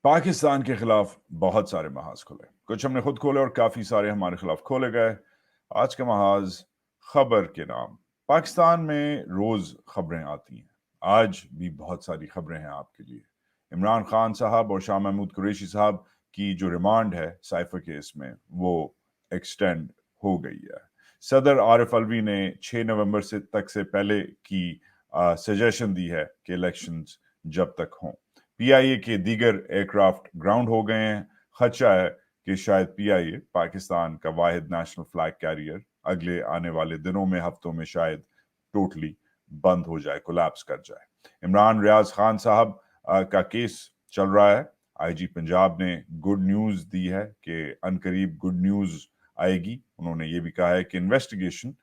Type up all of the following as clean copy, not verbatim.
पाकिस्तान के खिलाफ बहुत सारे महाज खुले, कुछ हमने खुद खोले और काफी सारे हमारे खिलाफ खोले गए। आज का महाज खबर के नाम। पाकिस्तान में रोज खबरें आती हैं, आज भी बहुत सारी खबरें हैं आपके लिए। इमरान खान साहब और शाह महमूद कुरैशी साहब की जो रिमांड है साइफर केस में, वो एक्सटेंड हो गई है। सदर आरिफ अलवी ने 6 नवंबर से पहले की सजेशन दी है कि इलेक्शंस जब तक हों। पीआईए के दीगर एयरक्राफ्ट ग्राउंड हो गए हैं। खदशा है कि शायद पीआईए, पाकिस्तान का वाहिद नेशनल फ्लैग कैरियर, अगले आने वाले दिनों में, हफ्तों में शायद टोटली बंद हो जाए, कोलैप्स कर जाए। इमरान रियाज खान साहब का केस चल रहा है। आईजी पंजाब ने गुड न्यूज दी है कि अनकरीब गुड न्यूज आएगी। उन्होंने ये भी कहा है कि इन्वेस्टिगेशन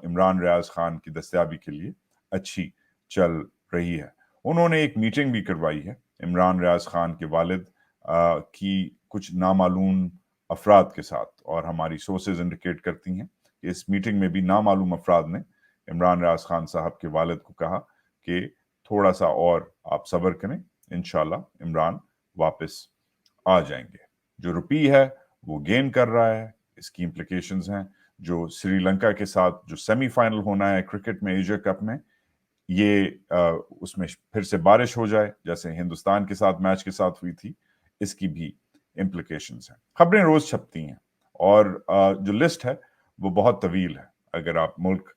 इमरान रियाज खान की दस्तयाबी के लिए अच्छी चल रही है। उन्होंने एक मीटिंग भी करवाई है इमरान रियाज खान के वालिद की कुछ नामालूम अफराद के साथ, और हमारी सोर्सेज इंडिकेट करती हैं कि इस मीटिंग में भी नामालूम अफराद ने इमरान रियाज खान साहब के वालिद को कहा कि थोड़ा सा और आप सब्र करें, इंशाल्लाह इमरान वापस आ जाएंगे। जो रुपी है वो गेन कर रहा है, इसकी इम्प्लीकेशंस हैं। जो श्रीलंका के साथ जो सेमीफाइनल होना है क्रिकेट में, एशिया कप में, ये उसमें फिर से बारिश हो जाए जैसे हिंदुस्तान के साथ मैच के साथ हुई थी, इसकी भी इम्प्लीकेशंस हैं। खबरें रोज छपती हैं और जो लिस्ट है वो बहुत तवील है। अगर आप मुल्क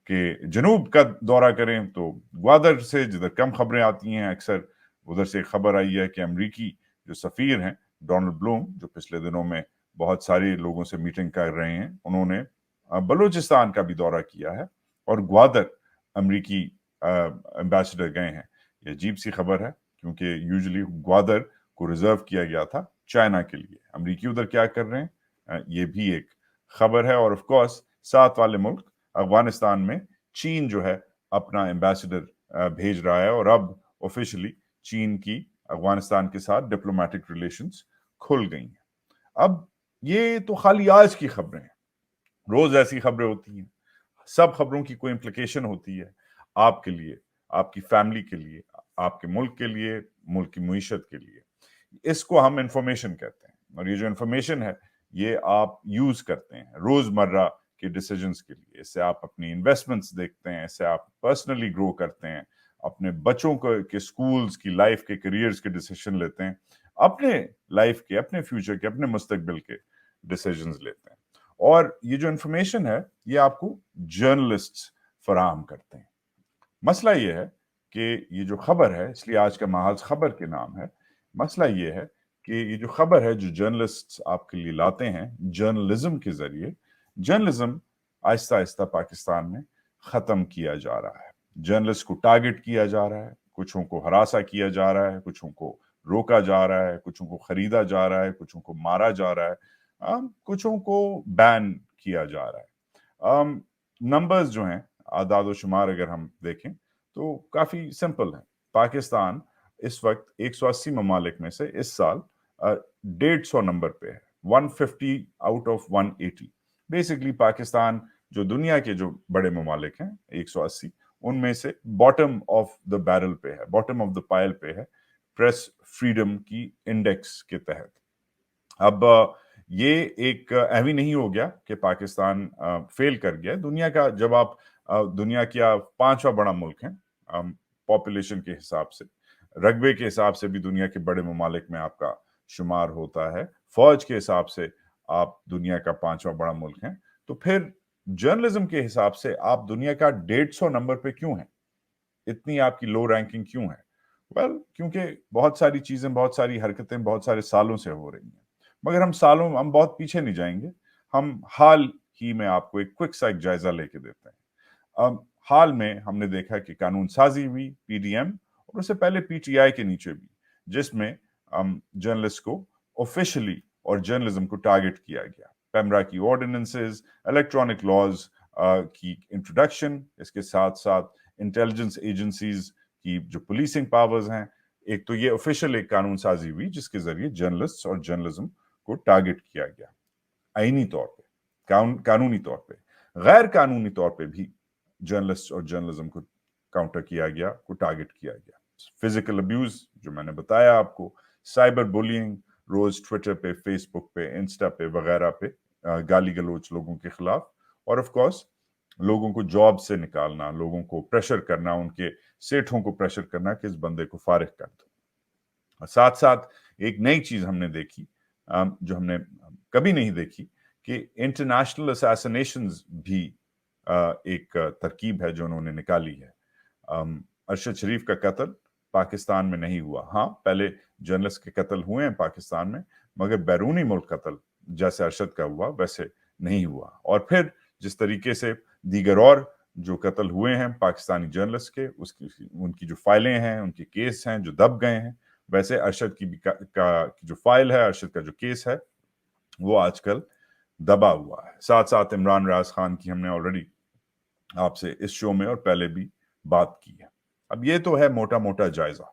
के जनूब का दौरा करें तो ग्वादर से जिधर कम खबरें आती हैं, अक्सर उधर से खबर आई है कि अमरीकी जो सफीर हैं डोनाल्ड ब्लूम, जो पिछले दिनों में बहुत सारे लोगों से मीटिंग कर रहे हैं, उन्होंने बलूचिस्तान का भी दौरा किया है और ग्वादर अमरीकी एम्बेसडर गए हैं। ये अजीब सी खबर है क्योंकि यूजुअली ग्वादर को रिजर्व किया गया था चाइना के लिए। अमरीकी उधर क्या कर रहे हैं, ये भी एक खबर है। और ऑफ कोर्स साथ वाले मुल्क अफगानिस्तान में चीन जो है अपना एम्बेसडर भेज रहा है और अब ऑफिशियली चीन की अफगानिस्तान के साथ डिप्लोमेटिक रिलेशंस खुल गई हैं। अब ये तो खाली आज की खबरें हैं, रोज ऐसी खबरें होती हैं। सब खबरों की कोई इम्प्लीकेशन होती है आपके लिए, आपकी फैमिली के लिए, आपके मुल्क के लिए, मुल्क की मुईशत के लिए। इसको हम इंफॉर्मेशन कहते हैं और ये जो इंफॉर्मेशन है ये आप यूज करते हैं रोजमर्रा के डिसीजंस के लिए। इससे आप अपनी इन्वेस्टमेंट्स देखते हैं, इससे आप पर्सनली ग्रो करते हैं, अपने बच्चों को के स्कूल्स की, लाइफ के, करियर्स के डिसीजन लेते हैं, अपने लाइफ के, अपने फ्यूचर के, अपने मुस्तकबिल के डिसीजंस लेते हैं। और ये जो इंफॉर्मेशन है ये आपको जर्नलिस्ट्स फराहम करते हैं। मसला ये है कि ये जो खबर है, इसलिए आज का महाज खबर के नाम है। मसला ये है कि ये जो खबर है जो जर्नलिस्ट्स आपके लिए लाते हैं जर्नलिज्म के जरिए, जर्नलिज्म आहिस्ता आहिस्ता पाकिस्तान में खत्म किया जा रहा है। जर्नलिस्ट को टारगेट किया जा रहा है, कुछों को हरासा किया जा रहा है, कुछों को रोका जा रहा है, कुछों को खरीदा जा रहा है, कुछों को मारा जा रहा है, कुछों को बैन किया जा रहा है। नंबर्स जो हैं, आदाद शुमार अगर हम देखें तो काफी सिंपल है। पाकिस्तान इस वक्त 180 ममालिक में से इस साल 150 नंबर पे है, 150 आउट ऑफ 180। बेसिकली पाकिस्तान जो दुनिया के जो बड़े ममालिक हैं 180, उनमें से बॉटम ऑफ द बैरल पे है, बॉटम ऑफ द पाइल पे है, प्रेस फ्रीडम की इंडेक्स के तहत। अब ये एक अहवी नहीं हो गया कि पाकिस्तान फेल कर गया दुनिया का। जब आप दुनिया का 5वां बड़ा मुल्क है पॉपुलेशन के हिसाब से, रकबे के हिसाब से भी दुनिया के बड़े ममालिक में आपका शुमार होता है, फौज के हिसाब से आप दुनिया का 5वां बड़ा मुल्क हैं, तो फिर जर्नलिज्म के हिसाब से आप दुनिया का 150 नंबर पे क्यों हैं? इतनी आपकी लो रैंकिंग क्यों है? क्योंकि बहुत सारी चीजें, बहुत सारी हरकतें बहुत सारे सालों से हो रही हैं। मगर हम बहुत पीछे नहीं जाएंगे। हम हाल ही में आपको एक क्विक सा एक जायजा लेके देते हैं। हाल में हमने देखा कि कानून साजी हुई पीडीएम और उससे पहले पीटीआई के नीचे भी, जिसमें जर्नलिस्ट को ऑफिशियली और जर्नलिज्म को टारगेट किया गया। पेमरा की ऑर्डिनेंसेस, इलेक्ट्रॉनिक लॉज की इंट्रोडक्शन, इसके साथ साथ इंटेलिजेंस एजेंसीज की जो पुलिसिंग पावर्स हैं, एक तो ये ऑफिशियल एक कानून साजी हुई जिसके जरिए जर्नलिस्ट और जर्नलिज्म को टारगेट किया गया आईनी तौर पे, कानूनी तौर पे। गैर कानूनी तौर पे भी जर्नलिस्ट और जर्नलिज्म को काउंटर किया गया, को टारगेट किया गया। फिजिकल अब्यूज जो मैंने बताया आपको, साइबर बुलिंग रोज ट्विटर पे, फेसबुक पे, इंस्टा पे वगैरह पे गाली गलोच लोगों के खिलाफ, और ऑफ कोर्स लोगों को जॉब से निकालना, लोगों को प्रेशर करना, उनके सेठों को प्रेशर करना कि इस बंदे को फारिग कर दो। और साथ साथ एक नई चीज हमने देखी जो हमने कभी नहीं देखी कि इंटरनेशनल असैसिनेशंस भी एक तरकीब है जो उन्होंने निकाली है। अरशद शरीफ का कत्ल पाकिस्तान में नहीं हुआ। हाँ, पहले जर्नलिस्ट के कत्ल हुए हैं पाकिस्तान में, मगर बैरूनी मुल्क कत्ल जैसे अरशद का हुआ वैसे नहीं हुआ। और फिर जिस तरीके से दीगर और जो कत्ल हुए हैं पाकिस्तानी जर्नलिस्ट के, उसकी उनकी जो फाइलें हैं, उनके केस हैं जो दब गए हैं, वैसे अरशद की भी की जो फाइल है, अरशद का जो केस है, वो आजकल दबा हुआ है। साथ साथ इमरान राज खान की हमने ऑलरेडी आपसे इस शो में और पहले भी बात की है। अब ये तो है मोटा मोटा जायजा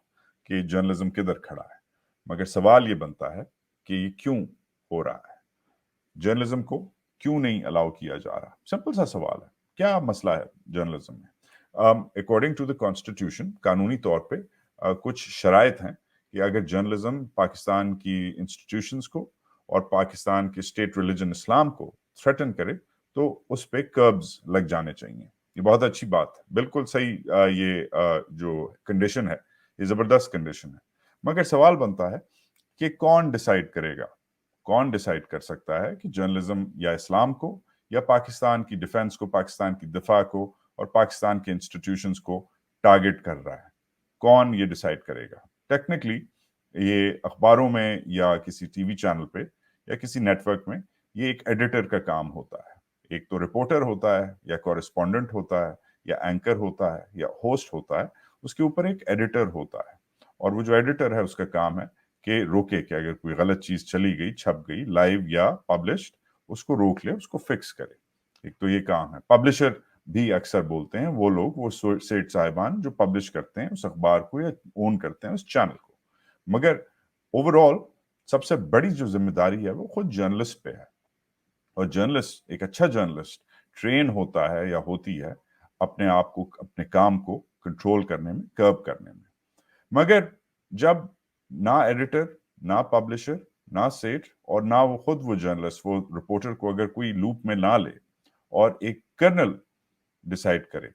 कि जर्नलिज्म किधर खड़ा है, मगर सवाल ये बनता है कि ये क्यों हो रहा है, जर्नलिज्म को क्यों नहीं अलाउ किया जा रहा। सिंपल सा सवाल है, क्या मसला है जर्नलिज्म में? अकॉर्डिंग टू द कॉन्स्टिट्यूशन, कानूनी तौर पे कुछ शराइत हैं कि अगर जर्नलिज्म पाकिस्तान की इंस्टीट्यूशंस को और पाकिस्तान के स्टेट रिलीजन इस्लाम को थ्रेटन करे तो उस पर कर्ब्स लग जाने चाहिए। ये बहुत अच्छी बात है, बिल्कुल सही। ये जो कंडीशन है ये जबरदस्त कंडीशन है, मगर सवाल बनता है कि कौन डिसाइड करेगा, कौन डिसाइड कर सकता है कि जर्नलिज्म या इस्लाम को या पाकिस्तान की डिफेंस को, पाकिस्तान की दिफा को और पाकिस्तान के इंस्टीट्यूशंस को टारगेट कर रहा है? कौन ये डिसाइड करेगा? टेक्निकली ये अखबारों में या किसी टीवी चैनल पे या किसी नेटवर्क में ये एक एडिटर का काम होता है। एक तो रिपोर्टर होता है या कॉरेस्पॉन्डेंट होता है या एंकर होता है या होस्ट होता है, उसके ऊपर एक एडिटर होता है। और वो जो एडिटर है उसका काम है कि रोके कि अगर कोई गलत चीज चली गई, छप गई, लाइव या पब्लिश्ड, उसको रोक ले, उसको फिक्स करे। एक तो ये काम है। पब्लिशर भी अक्सर बोलते हैं वो लोग, वो सेठ साहिबान जो पब्लिश करते हैं उस अखबार को या ओन करते हैं उस चैनल को। मगर ओवरऑल सबसे बड़ी जो जिम्मेदारी है वो खुद जर्नलिस्ट पे है। और जर्नलिस्ट, एक अच्छा जर्नलिस्ट ट्रेन होता है या होती है अपने आप को, अपने काम को कंट्रोल करने में, कर्ब करने में। मगर जब ना एडिटर, ना पब्लिशर, ना सेट और ना वो खुद वो जर्नलिस्ट, वो रिपोर्टर को अगर कोई लूप में ना ले और एक कर्नल डिसाइड करे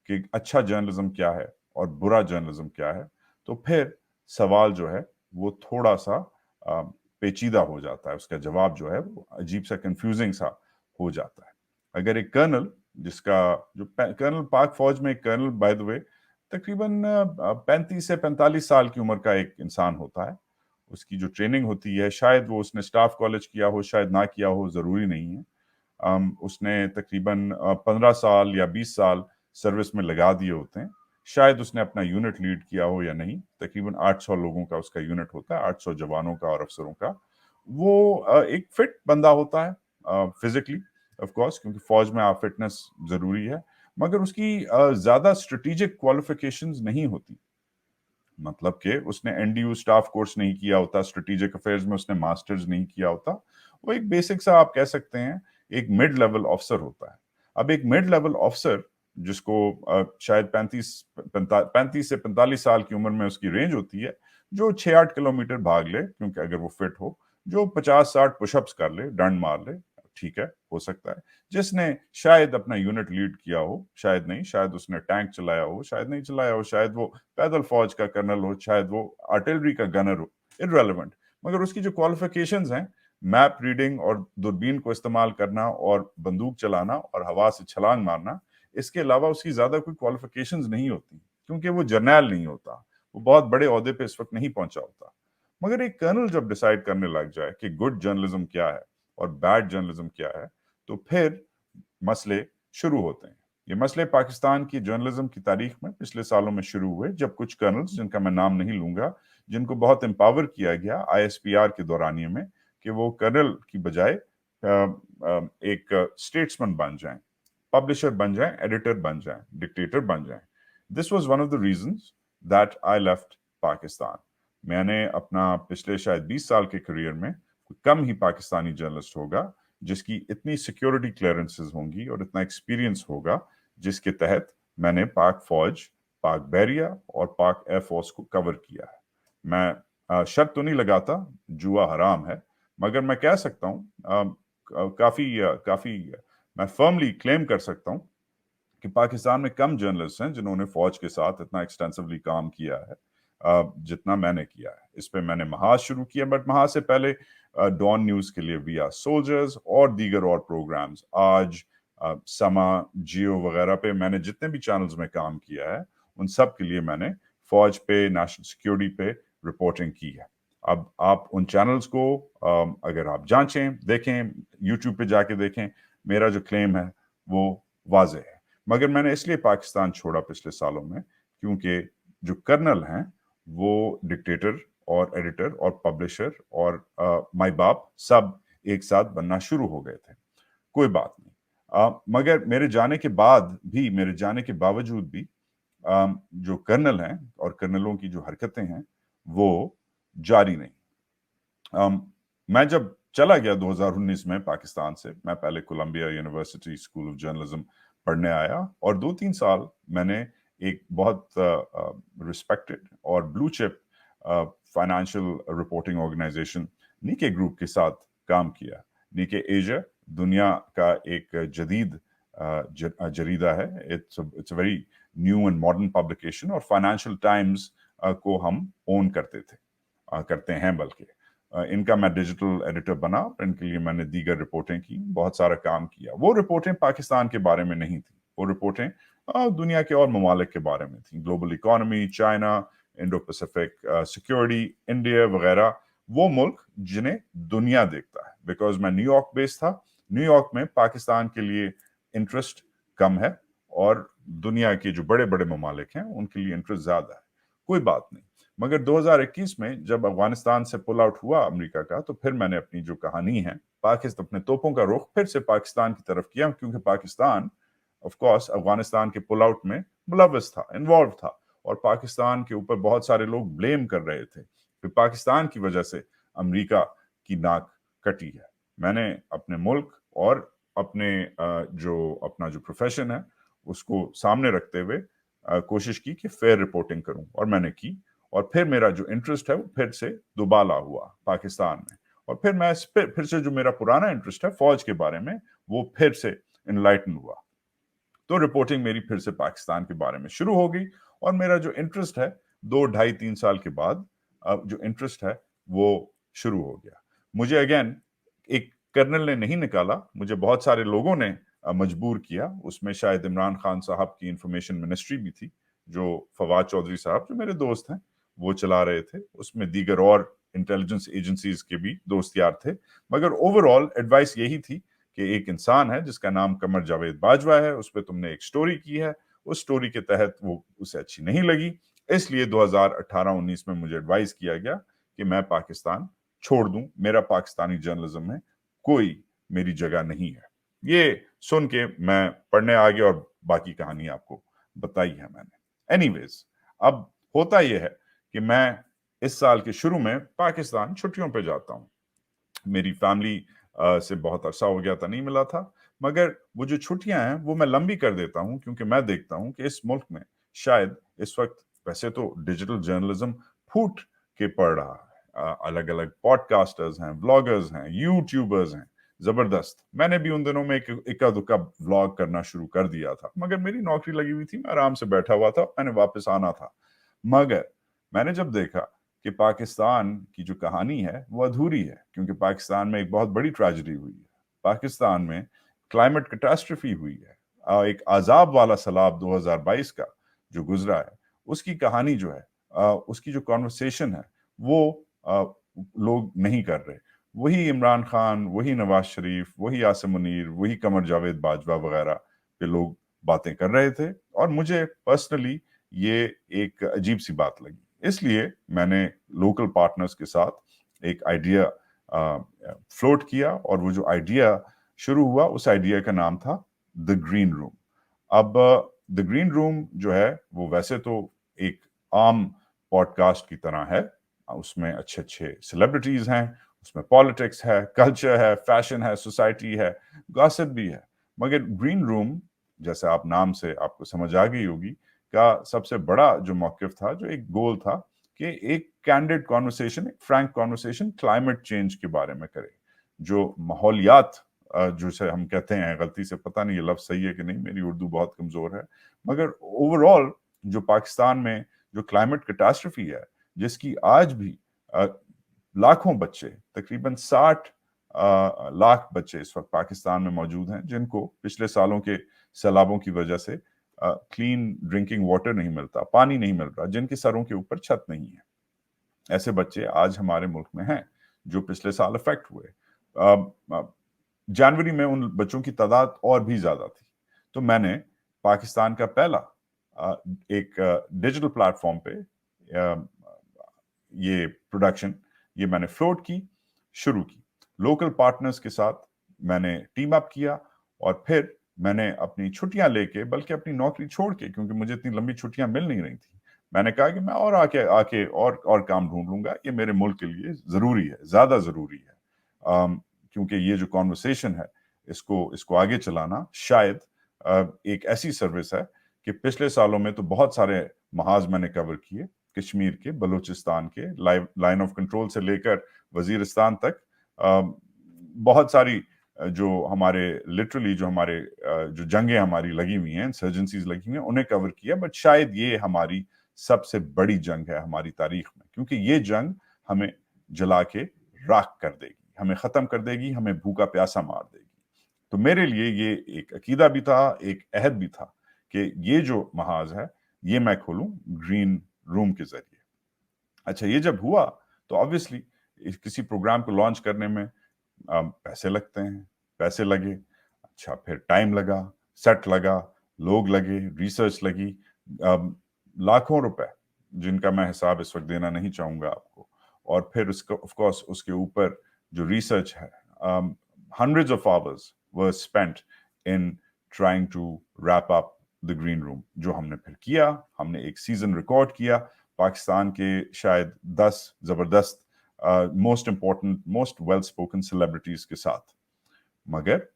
कि अच्छा जर्नलिज्म क्या है और बुरा जर्नलिज्म क्या है, तो फिर सवाल जो है वो थोड़ा सा पेचीदा हो जाता है। उसका जवाब जो है वो अजीब सा, कंफ्यूजिंग सा हो जाता है। अगर एक कर्नल, जिसका जो कर्नल, पाक फौज में एक कर्नल बाय द वे तकरीबन 35 से 45 साल की उम्र का एक इंसान होता है। उसकी जो ट्रेनिंग होती है, शायद वो उसने स्टाफ कॉलेज किया हो, शायद ना किया हो, जरूरी नहीं है। उसने तकरीबन 15 साल या 20 साल सर्विस में लगा दिए होते हैं। शायद उसने अपना यूनिट लीड किया हो या नहीं। तकरीबन 800 लोगों का उसका यूनिट होता है, 800 जवानों का और अफसरों का। वो एक फिट बंदा होता है फिजिकली, ऑफ कोर्स, क्योंकि फौज में आप फिटनेस जरूरी है, मगर उसकी ज्यादा स्ट्रेटेजिक क्वालिफिकेशंस नहीं होती। मतलब कि उसने एनडीयू स्टाफ कोर्स नहीं किया होता, स्ट्रेटेजिक अफेयर्स में उसने मास्टर्स नहीं किया होता। वो एक बेसिक सा, आप कह सकते हैं, एक मिड लेवल ऑफिसर होता है। अब एक मिड लेवल ऑफिसर जिसको शायद 35 से 45 साल की उम्र में उसकी रेंज होती है, जो 6-8 किलोमीटर भाग ले, क्योंकि अगर वो फिट हो, जो 50-60 पुशअप्स कर ले, डंड मार ले, ठीक है, हो सकता है। जिसने शायद अपना यूनिट लीड किया हो, शायद नहीं, शायद उसने टैंक चलाया हो, शायद नहीं चलाया हो, शायद वो पैदल फौज का कर्नल हो, शायद वो आर्टिलरी का गनर हो, इररेलेवेंट। मगर उसकी जो क्वालिफिकेशंस हैं, मैप रीडिंग और दूरबीन को इस्तेमाल करना और बंदूक चलाना और हवा से छलांग मारना, इसके अलावा उसकी ज्यादा कोई क्वालिफिकेशंस नहीं होती, क्योंकि वो जर्नैल नहीं होता, वो बहुत बड़े ओहदे पे इस वक्त नहीं पहुंचा होता। मगर एक कर्नल जब डिसाइड करने लग जाए कि गुड जर्नलिज्म क्या है और बैड जर्नलिज्म क्या है, तो फिर मसले शुरू होते हैं। ये मसले पाकिस्तान की जर्नलिज्म की तारीख में पिछले सालों में शुरू हुए, जब कुछ कर्नल्स, जिनका मैं नाम नहीं लूंगा, जिनको बहुत एम्पावर किया गया आईएसपीआर के दौरानिए में कि वो कर्नल की बजाय एक स्टेट्समैन बन जाएं, पब्लिशर बन जाएं, एडिटर बन जाएं, डिक्टेटर बन जाएं। This was one of the reasons that I left Pakistan. मैंने अपना पिछले शायद 20 साल के करियर में कम ही पाकिस्तानी जर्नलिस्ट होगा जिसकी इतनी सिक्योरिटी क्लियरेंसेस होंगी और इतना एक्सपीरियंस होगा जिसके तहत मैंने पाक फौज, पाक बहरिया और पाक एयरफोर्स को कवर किया है। मैं शर्त तो नहीं लगाता, जुआ हराम है, मगर मैं कह सकता हूँ काफी मैं फर्मली क्लेम कर सकता हूँ कि पाकिस्तान में कम जर्नलिस्ट हैं जिन्होंने फौज के साथ इतना एक्सटेंसिवली काम किया है जितना मैंने किया है। इस पे मैंने महाज शुरू किया, बट महाज से पहले डॉन न्यूज के लिए वी आर सोल्जर्स और दीगर और प्रोग्राम्स, आज समा, जियो वगैरह पे मैंने जितने भी चैनल्स में काम किया है उन सब के लिए मैंने फौज पे, नेशनल सिक्योरिटी पे रिपोर्टिंग की है। अब आप उन चैनल्स को अगर आप जांचें, देखें, यूट्यूब पे जाके देखें, मेरा जो क्लेम है वो वाज़ेह है। मगर मैंने इसलिए पाकिस्तान छोड़ा पिछले सालों में क्योंकि जो कर्नल हैं वो डिक्टेटर और एडिटर और पब्लिशर और माई बाप सब एक साथ बनना शुरू हो गए थे। कोई बात नहीं, मगर मेरे जाने के बाद भी, मेरे जाने के बावजूद भी जो कर्नल हैं और कर्नलों की जो हरकतें हैं वो जारी नहीं। मैं जब चला गया 2019 में पाकिस्तान से, मैं पहले Columbia University school of journalism पढ़ने आया और 2-3 साल मैंने एक बहुत रिस्पेक्टेड और blue chip financial reporting organisation Nikkei group के साथ काम किया। नीके एशिया दुनिया का एक जदीद जरीदा है, it's a very new and modern publication, और फाइनेंशियल टाइम्स को हम ओन करते हैं बल्कि। इनका मैं डिजिटल एडिटर बना और इनके लिए मैंने दीगर रिपोर्टें की, बहुत सारा काम किया। वो रिपोर्टें पाकिस्तान के बारे में नहीं थी, वो रिपोर्टें दुनिया के और ममालिक के बारे में थी, global economy, China, Indo Pacific security, India वगैरह, वो मुल्क जिन्हें दुनिया देखता है। बिकॉज मैं न्यूयॉर्क बेस्ड था, न्यूयॉर्क में पाकिस्तान के लिए इंटरेस्ट कम है और दुनिया के जो बड़े बड़े ममालिक हैं उनके लिए इंटरेस्ट ज्यादा है। कोई बात नहीं, मगर 2021 में जब अफगानिस्तान से पुल आउट हुआ अमेरिका का, तो फिर मैंने अपनी जो कहानी है पाकिस्तान, अपने तोपों का रुख फिर से पाकिस्तान की तरफ किया, क्योंकि पाकिस्तान ऑफ कोर्स अफगानिस्तान के पुल आउट में मुलव्वस था, इन्वॉल्व था, और पाकिस्तान के ऊपर बहुत सारे लोग ब्लेम कर रहे थे कि पाकिस्तान की वजह से अमेरिका की नाक कटी है। मैंने अपने मुल्क और अपना जो प्रोफेशन है उसको सामने रखते हुए कोशिश की कि फेयर रिपोर्टिंग करूं, और मैंने की। और फिर मेरा जो इंटरेस्ट है वो फिर से दुबाला हुआ पाकिस्तान में, और फिर मैं फिर से जो मेरा पुराना इंटरेस्ट है फौज के बारे में वो फिर से इनलाइटन हुआ। तो रिपोर्टिंग मेरी फिर से पाकिस्तान के बारे में शुरू हो गई, और मेरा जो इंटरेस्ट है 2-2.5-3 साल के बाद जो इंटरेस्ट है वो शुरू हो गया। मुझे अगेन एक कर्नल ने नहीं निकाला, मुझे बहुत सारे लोगों ने मजबूर किया। उसमें शायद इमरान खान साहब की इंफॉर्मेशन मिनिस्ट्री भी थी, जो फवाद चौधरी साहब जो मेरे दोस्त हैं वो चला रहे थे, उसमें दीगर और इंटेलिजेंस एजेंसीज के भी दोस्त यार थे। मगर ओवरऑल एडवाइस यही थी कि एक इंसान है जिसका नाम कमर जावेद बाजवा है, उस पर तुमने एक स्टोरी की है, उस स्टोरी के तहत वो उसे अच्छी नहीं लगी, इसलिए 2018-19 में मुझे एडवाइस किया गया कि मैं पाकिस्तान छोड़ दूं, मेरा पाकिस्तानी जर्नलिज्म में कोई मेरी जगह नहीं है। ये सुन के मैं पढ़ने आ गया और बाकी कहानी आपको बताई है मैंने। एनीवेज, अब होता यह है कि मैं इस साल के शुरू में पाकिस्तान छुट्टियों पे जाता हूँ। मेरी फैमिली से बहुत अरसा हो गया था, नहीं मिला था, मगर वो जो छुट्टियां हैं वो मैं लंबी कर देता हूँ, क्योंकि मैं देखता हूँ कि इस मुल्क में शायद इस वक्त, वैसे तो डिजिटल जर्नलिज्म फूट के पड़ रहा है, अलग अलग पॉडकास्टर्स हैं, ब्लॉगर्स हैं, यूट्यूबर्स हैं, जबरदस्त। मैंने भी उन दिनों में इक्का दुक्का व्लॉग करना शुरू कर दिया था, मगर मेरी नौकरी लगी हुई थी, मैं आराम से बैठा हुआ था, मैंने वापस आना था। मगर मैंने जब देखा कि पाकिस्तान की जो कहानी है वो अधूरी है, क्योंकि पाकिस्तान में एक बहुत बड़ी ट्रेजेडी हुई है, पाकिस्तान में क्लाइमेट कैटास्ट्रोफी हुई है, एक अजाब वाला सैलाब 2022 का जो गुजरा है, उसकी कहानी जो है, उसकी जो कॉन्वर्सेशन है वो लोग नहीं कर रहे। वही इमरान खान, वही नवाज शरीफ, वही आसिम मुनीर, वही कमर जावेद बाजवा वगैरह पे लोग बातें कर रहे थे, और मुझे पर्सनली ये एक अजीब सी बात लगी। इसलिए मैंने लोकल पार्टनर्स के साथ एक आइडिया फ्लोट किया, और वो जो आइडिया शुरू हुआ उस आइडिया का नाम था द ग्रीन रूम। अब द ग्रीन रूम जो है वो वैसे तो एक आम पॉडकास्ट की तरह है, उसमें अच्छे अच्छे सेलिब्रिटीज हैं, उसमें पॉलिटिक्स है, कल्चर है, फैशन है, सोसाइटी है, गॉसिप भी है। मगर ग्रीन रूम, जैसे आप नाम से आपको समझ आ गई होगी, का सबसे बड़ा जो मौकिफ था, जो एक गोल था, कि एक कैंडिड कॉन्वर्सेशन, एक फ्रैंक कॉन्वर्सेशन क्लाइमेट चेंज के बारे में करें। जो माहौलियात जो से हम कहते हैं, गलती से पता नहीं ये लफ्ज़ सही है कि नहीं, मेरी उर्दू बहुत कमज़ोर है, मगर ओवरऑल जो पाकिस्तान में जो क्लाइमेट कैटास्ट्रफी है, जिसकी आज भी लाखों बच्चे, तकरीबन 60 लाख बच्चे इस वक्त पाकिस्तान में मौजूद हैं जिनको पिछले सालों के सैलाबों की वजह से क्लीन ड्रिंकिंग वाटर नहीं मिलता, पानी नहीं मिल रहा, जिनके सरों के ऊपर छत नहीं है। ऐसे बच्चे आज हमारे मुल्क में हैं जो पिछले साल अफेक्ट हुए। जनवरी में उन बच्चों की तादाद और भी ज्यादा थी। तो मैंने पाकिस्तान का पहला एक डिजिटल प्लेटफॉर्म पे ये प्रोडक्शन ये मैंने फ्लोट की, शुरू की। लोकल पार्टनर्स के साथ मैंने टीम अप किया और फिर मैंने अपनी छुट्टियां लेके, बल्कि अपनी नौकरी छोड़ के, क्योंकि मुझे इतनी लंबी छुट्टियां मिल नहीं रही थी, मैंने कहा कि मैं और आके और काम ढूंढ लूंगा। ये मेरे मुल्क के लिए जरूरी है, ज्यादा जरूरी है, क्योंकि ये जो कॉन्वर्सेशन है इसको आगे चलाना शायद एक ऐसी सर्विस है कि पिछले सालों में तो बहुत सारे महाज मैंने कवर किए, कश्मीर के, बलूचिस्तान के, लाइन ऑफ कंट्रोल से लेकर वजीरिस्तान तक, बहुत सारी जो हमारे लिटरली जो हमारे जो जंगें हमारी लगी हुई हैं, इंसर्जेंसीज लगी हुई हैं, उन्हें कवर किया। बट शायद ये हमारी सबसे बड़ी जंग है हमारी तारीख में, क्योंकि ये जंग हमें जला के राख कर देगी, हमें खत्म कर देगी, हमें भूखा प्यासा मार देगी। तो मेरे लिए ये एक अकीदा भी था, एक अहद भी था कि ये जो महाज है ये मैं खोलूं ग्रीन रूम के जरिए। अच्छा, ये जब हुआ तो ऑब्वियसली किसी प्रोग्राम को लॉन्च करने में पैसे लगते हैं, पैसे लगे, अच्छा फिर टाइम लगा, सेट लगा, लोग लगे, रिसर्च लगी, लाखों रुपए जिनका मैं हिसाब इस वक्त देना नहीं चाहूंगा आपको। और फिर उसको ऑफ कोर्स उसके ऊपर जो रिसर्च है, hundreds of hours were spent in trying to wrap up the green room, जो हमने फिर किया। हमने एक सीजन रिकॉर्ड किया पाकिस्तान के शायद 10 जबरदस्त most important, most well spoken celebrities के साथ। मगर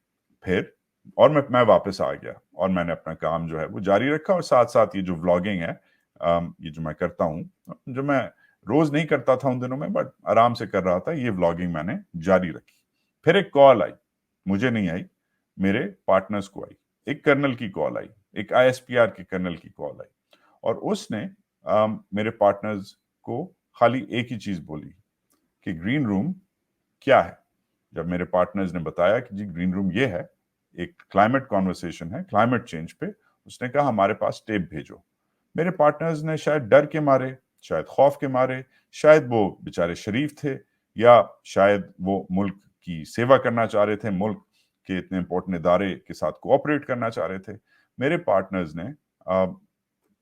फिर और मैं वापस आ गया और मैंने अपना काम जो है वो जारी रखा, और साथ साथ ये जो व्लॉगिंग है, ये जो मैं करता हूँ, जो मैं रोज नहीं करता था उन दिनों में, बट आराम से कर रहा था, ये व्लॉगिंग मैंने जारी रखी। फिर एक कॉल आई, मुझे नहीं आई, मेरे पार्टनर्स को आई, एक कर्नल की कॉल आई, एक ISPR के कर्नल की कॉल आई, और उसने मेरे पार्टनर्स को खाली एक ही चीज बोली कि ग्रीन रूम क्या है। जब मेरे पार्टनर्स ने बताया कि जी ग्रीन रूम ये है, एक क्लाइमेट कॉन्वर्सेशन है क्लाइमेट चेंज पे, उसने कहा हमारे पास टेप भेजो। मेरे पार्टनर्स ने शायद डर के मारे, शायद खौफ के मारे, शायद वो बेचारे शरीफ थे, या शायद वो मुल्क की सेवा करना चाह रहे थे, मुल्क के इतने इंपॉर्टेंट इदारे के साथ कोऑपरेट करना चाह रहे थे। मेरे पार्टनर्स ने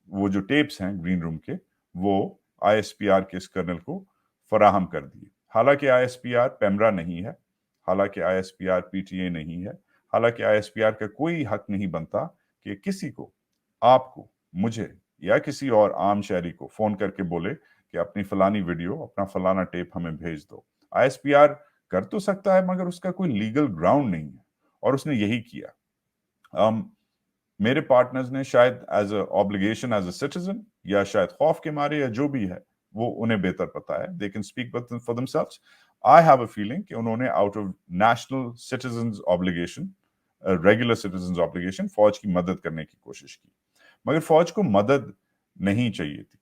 वो जो टेप्स हैं ग्रीन रूम के, वो ISPR के इस कर्नल को फराहम कर दिए। हालांकि ISPR पेमरा नहीं है, हालांकि ISPR PTA नहीं है, हालांकि ISPR का कोई हक नहीं बनता कि किसी को, आपको, मुझे या किसी और आम शहरी को फोन करके बोले कि अपनी फलानी वीडियो, अपना फलाना टेप हमें भेज दो। ISPR कर तो सकता है, मगर उसका कोई लीगल ग्राउंड नहीं है, और उसने यही किया। मेरे पार्टनर्स ने शायद as a obligation, as a citizen, या शायद खौफ के मारे, या जो भी है वो उन्हें बेहतर पता है, they can speak for themselves. I have a feeling कि उन्होंने out of national citizens obligation, regular citizens obligation, फौज की मदद करने की कोशिश की। मगर फौज को मदद नहीं चाहिए थी,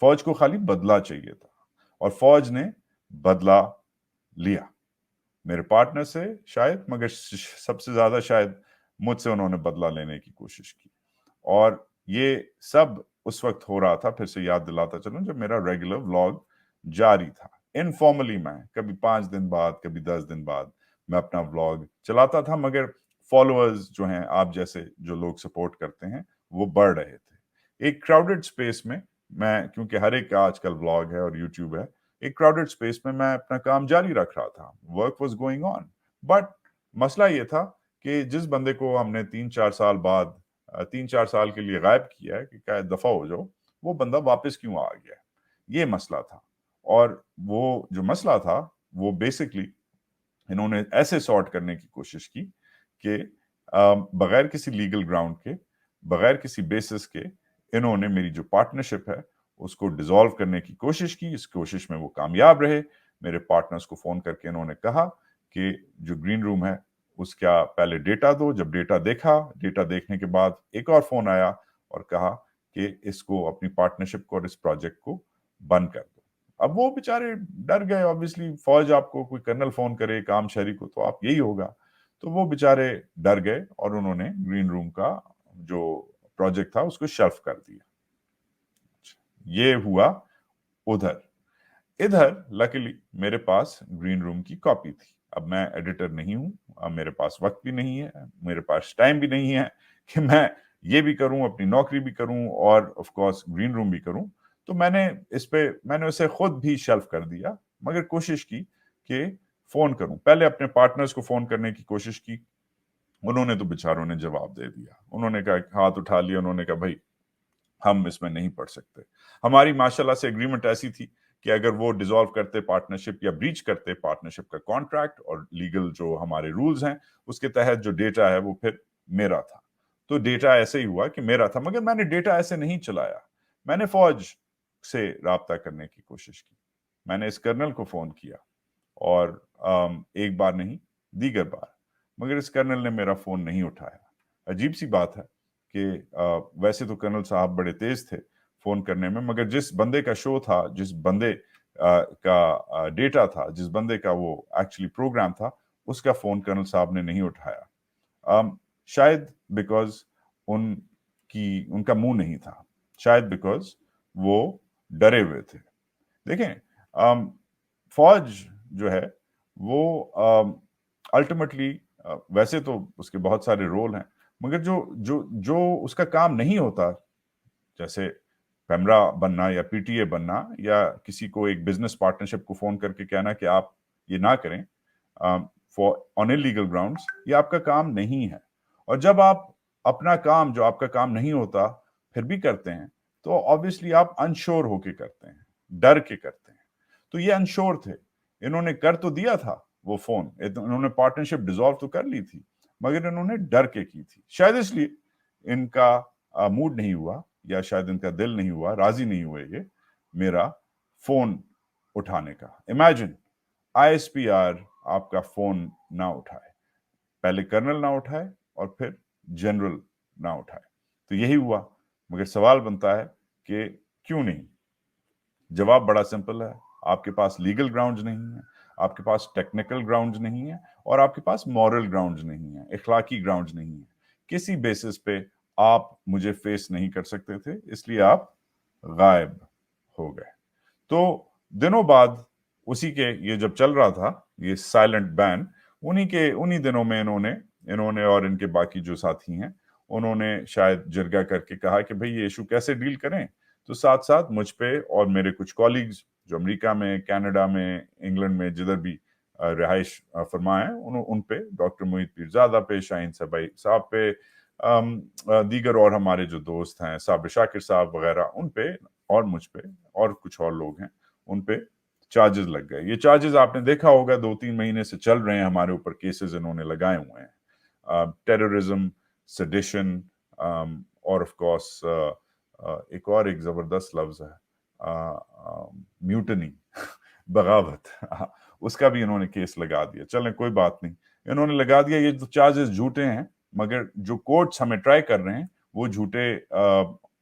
फौज को खाली बदला चाहिए था, और फौज ने बदला लिया मेरे पार्टनर से शायद, मगर सबसे ज्यादा शायद मुझसे उन्होंने बदला लेने की कोशिश की। और ये सब उस वक्त हो रहा था, फिर से याद दिलाता चलूं, जब मेरा रेगुलर व्लॉग जारी था। इनफॉर्मली मैं कभी 5 दिन बाद, कभी 10 दिन बाद मैं अपना व्लॉग चलाता था, मगर फॉलोअर्स जो हैं, आप जैसे जो लोग सपोर्ट करते हैं, वो बढ़ रहे थे। एक क्राउडेड स्पेस में मैं, क्योंकि हर एक का आजकल व्लॉग है और यूट्यूब है, एक क्राउडेड स्पेस में मैं अपना काम जारी रख रहा था, work was going on. But मसला ये था कि जिस बंदे को हमने 3-4 साल बाद, 3-4 साल के लिए गायब किया है कि क्या दफा हो जाओ, वो बंदा वापस क्यों आ गया, ये मसला था। और वो जो मसला था वो बेसिकली इन्होंने ऐसे सॉर्ट करने की कोशिश की कि बगैर किसी लीगल ग्राउंड के, बगैर किसी बेसिस के, इन्होंने मेरी जो पार्टनरशिप है اس کو ڈیزالو کرنے کی کوشش کی. اس کوشش میں وہ کامیاب رہے. میرے پارٹنرز کو فون کر کے انہوں نے کہا کہ جو گرین روم ہے اس کا پہلے ڈیٹا دو. جب ڈیٹا دیکھا, ڈیٹا دیکھنے کے بعد ایک اور فون آیا اور کہا کہ اس کو, اپنی پارٹنرشپ کو اور اس پروجیکٹ کو بند کر دو. اب وہ بیچارے ڈر گئے. آبویسلی فوج آپ کو کوئی کرنل فون کرے کام شہری کو تو آپ یہی ہوگا. تو وہ بیچارے ڈر گئے اور انہوں نے گرین روم کا جو پروجیکٹ تھا اس کو شیلف کر دیا. یہ ہوا ادھر. ادھر لکیلی میرے پاس گرین روم کی کاپی تھی. اب میں ایڈیٹر نہیں ہوں, اب میرے پاس وقت بھی نہیں ہے, میرے پاس ٹائم بھی نہیں ہے کہ میں یہ بھی کروں, اپنی نوکری بھی کروں اور آف کورس گرین روم بھی کروں. تو میں نے اسے خود بھی شیلف کر دیا, مگر کوشش کی کہ فون کروں. پہلے اپنے پارٹنرز کو فون کرنے کی کوشش کی. انہوں نے تو بیچاروں نے جواب دے دیا. انہوں نے کہا, ہاتھ اٹھا لیا, انہوں نے کہا بھائی ہم اس میں نہیں پڑھ سکتے. ہماری ماشاءاللہ سے اگریمنٹ ایسی تھی کہ اگر وہ ڈیزالو کرتے پارٹنرشپ یا بریچ کرتے پارٹنرشپ کا کانٹریکٹ اور لیگل جو ہمارے رولز ہیں اس کے تحت جو ڈیٹا ہے وہ پھر میرا تھا. تو ڈیٹا ایسے ہی ہوا کہ میرا تھا, مگر میں نے ڈیٹا ایسے نہیں چلایا. میں نے فوج سے رابطہ کرنے کی کوشش کی. میں نے اس کرنل کو فون کیا اور ایک بار نہیں دیگر بار, مگر اس کرنل نے میرا فون نہیں اٹھایا. عجیب سی بات ہے کہ ویسے تو کرنل صاحب بڑے تیز تھے فون کرنے میں, مگر جس بندے کا شو تھا, جس بندے کا ڈیٹا تھا, جس بندے کا وہ ایکچولی پروگرام تھا, اس کا فون کرنل صاحب نے نہیں اٹھایا. شاید بیکاز ان کا منہ نہیں تھا, شاید بیکاز وہ ڈرے ہوئے تھے. دیکھیں فوج جو ہے وہ الٹیمیٹلی ویسے تو اس کے بہت سارے رول ہیں, مگر جو اس کا کام نہیں ہوتا, جیسے پیمرا بننا یا پی ٹی اے بننا یا کسی کو ایک بزنس پارٹنرشپ کو فون کر کے کہنا کہ آپ یہ نہ کریں آن الیگل گراؤنڈز, یہ آپ کا کام نہیں ہے. اور جب آپ اپنا کام جو آپ کا کام نہیں ہوتا پھر بھی کرتے ہیں تو آبویسلی آپ انشور ہو کے کرتے ہیں, ڈر کے کرتے ہیں. تو یہ انشور تھے. انہوں نے کر تو دیا تھا وہ فون, انہوں نے پارٹنرشپ ڈیزالو تو کر لی تھی, مگر انہوں نے ڈر کے کی تھی. شاید اس لیے ان کا موڈ نہیں ہوا یا شاید ان کا دل نہیں ہوا, راضی نہیں ہوئے یہ میرا فون اٹھانے کا. Imagine I S P R آپ کا فون نہ اٹھائے, پہلے کرنل نہ اٹھائے اور پھر جنرل نہ اٹھائے. تو یہی ہوا. مگر سوال بنتا ہے کہ کیوں نہیں؟ جواب بڑا سمپل ہے. آپ کے پاس لیگل گراؤنڈز نہیں ہیں, آپ کے پاس ٹیکنیکل گراؤنڈز نہیں ہیں, اور آپ کے پاس مورل گراؤنڈز نہیں ہیں, اخلاقی گراؤنڈز نہیں ہیں. کسی بیسس پہ آپ مجھے فیس نہیں کر سکتے تھے, اس لیے آپ غائب ہو گئے. تو دنوں بعد اسی کے, یہ جب چل رہا تھا یہ سائلنٹ بین, انہی دنوں میں انہوں نے اور ان کے باقی جو ساتھی ہیں انہوں نے شاید جرگہ کر کے کہا کہ بھئی یہ ایشو کیسے ڈیل کریں. تو ساتھ ساتھ مجھ پہ اور میرے کچھ کولیگز جو امریکہ میں, کینیڈا میں, انگلینڈ میں جدھر بھی رہائش فرمائے ہیں, ان پہ, ڈاکٹر محیط پیرزادہ پہ, شاہین صاحب پہ, دیگر اور ہمارے جو دوست ہیں صابر شاکر صاحب وغیرہ, ان پہ اور مجھ پہ اور کچھ اور لوگ ہیں, ان پہ چارجز لگ گئے. یہ چارجز آپ نے دیکھا ہوگا 2-3 مہینے سے چل رہے ہیں ہمارے اوپر, کیسز انہوں نے لگائے ہوئے ہیں. ٹیررزم, سیڈیشن, اور آف کورس ایک زبردست لفظ ہے میوٹنی, بغاوت, اس کا بھی انہوں نے کیس لگا دیا. چلیں کوئی بات نہیں, انہوں نے لگا دیا. یہ تو چارجز جھوٹے ہیں, مگر جو کورٹس ہمیں ٹرائی کر رہے ہیں وہ جھوٹے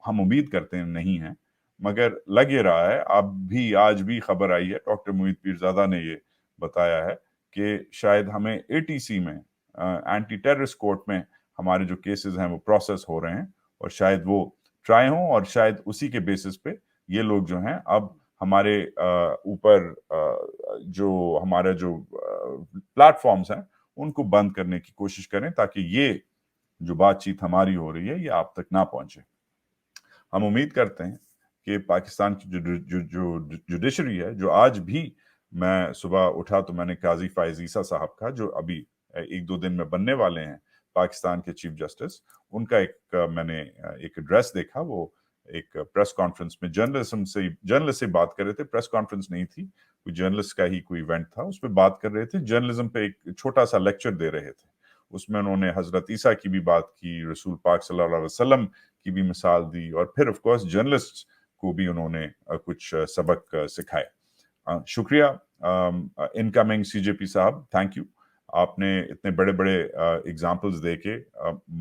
ہم امید کرتے ہیں نہیں ہیں, مگر لگ یہ رہا ہے. آج بھی خبر آئی ہے, ڈاکٹر محیط پیرزادہ نے یہ بتایا ہے کہ شاید ہمیں ATC میں, اینٹی ٹیررسٹ کورٹ میں ہمارے جو کیسز ہیں وہ پروسیس ہو رہے ہیں, اور شاید وہ ٹرائی ہوں, اور شاید اسی کے بیسس پہ یہ لوگ جو ہیں اب ہمارے اوپر جو ہمارے جو پلیٹ فارمز ہیں ان کو بند کرنے کی کوشش کریں, تاکہ یہ جو بات چیت ہماری ہو رہی ہے یہ آپ تک نہ پہنچے. ہم امید کرتے ہیں کہ پاکستان کی جو جوڈیشری ہے, جو آج بھی میں صبح اٹھا تو میں نے قاضی فائز عیسیٰ صاحب کا, جو ابھی 1-2 دن میں بننے والے ہیں پاکستان کے چیف جسٹس, ان کا میں نے ایک ایڈریس دیکھا. وہ ایک پریس کانفرنس میں جرنلسٹ سے بات کر رہے تھے. پریس کانفرنس نہیں تھی, کوئی جرنلسٹ کا ہی کوئی ایونٹ تھا, اس پہ بات کر رہے تھے. جرنلزم پہ ایک چھوٹا سا لیکچر دے رہے تھے. اس میں انہوں نے حضرت عیسیٰ کی بھی بات کی, رسول پاک صلی اللہ علیہ وسلم کی بھی مثال دی, اور پھر آف کورس جرنلسٹ को भी उन्होंने कुछ सबक सिखाए। शुक्रिया इनकमिंग सीजेपी साहब, थैंक यू। आपने इतने बड़े बड़े एग्जाम्पल्स दे के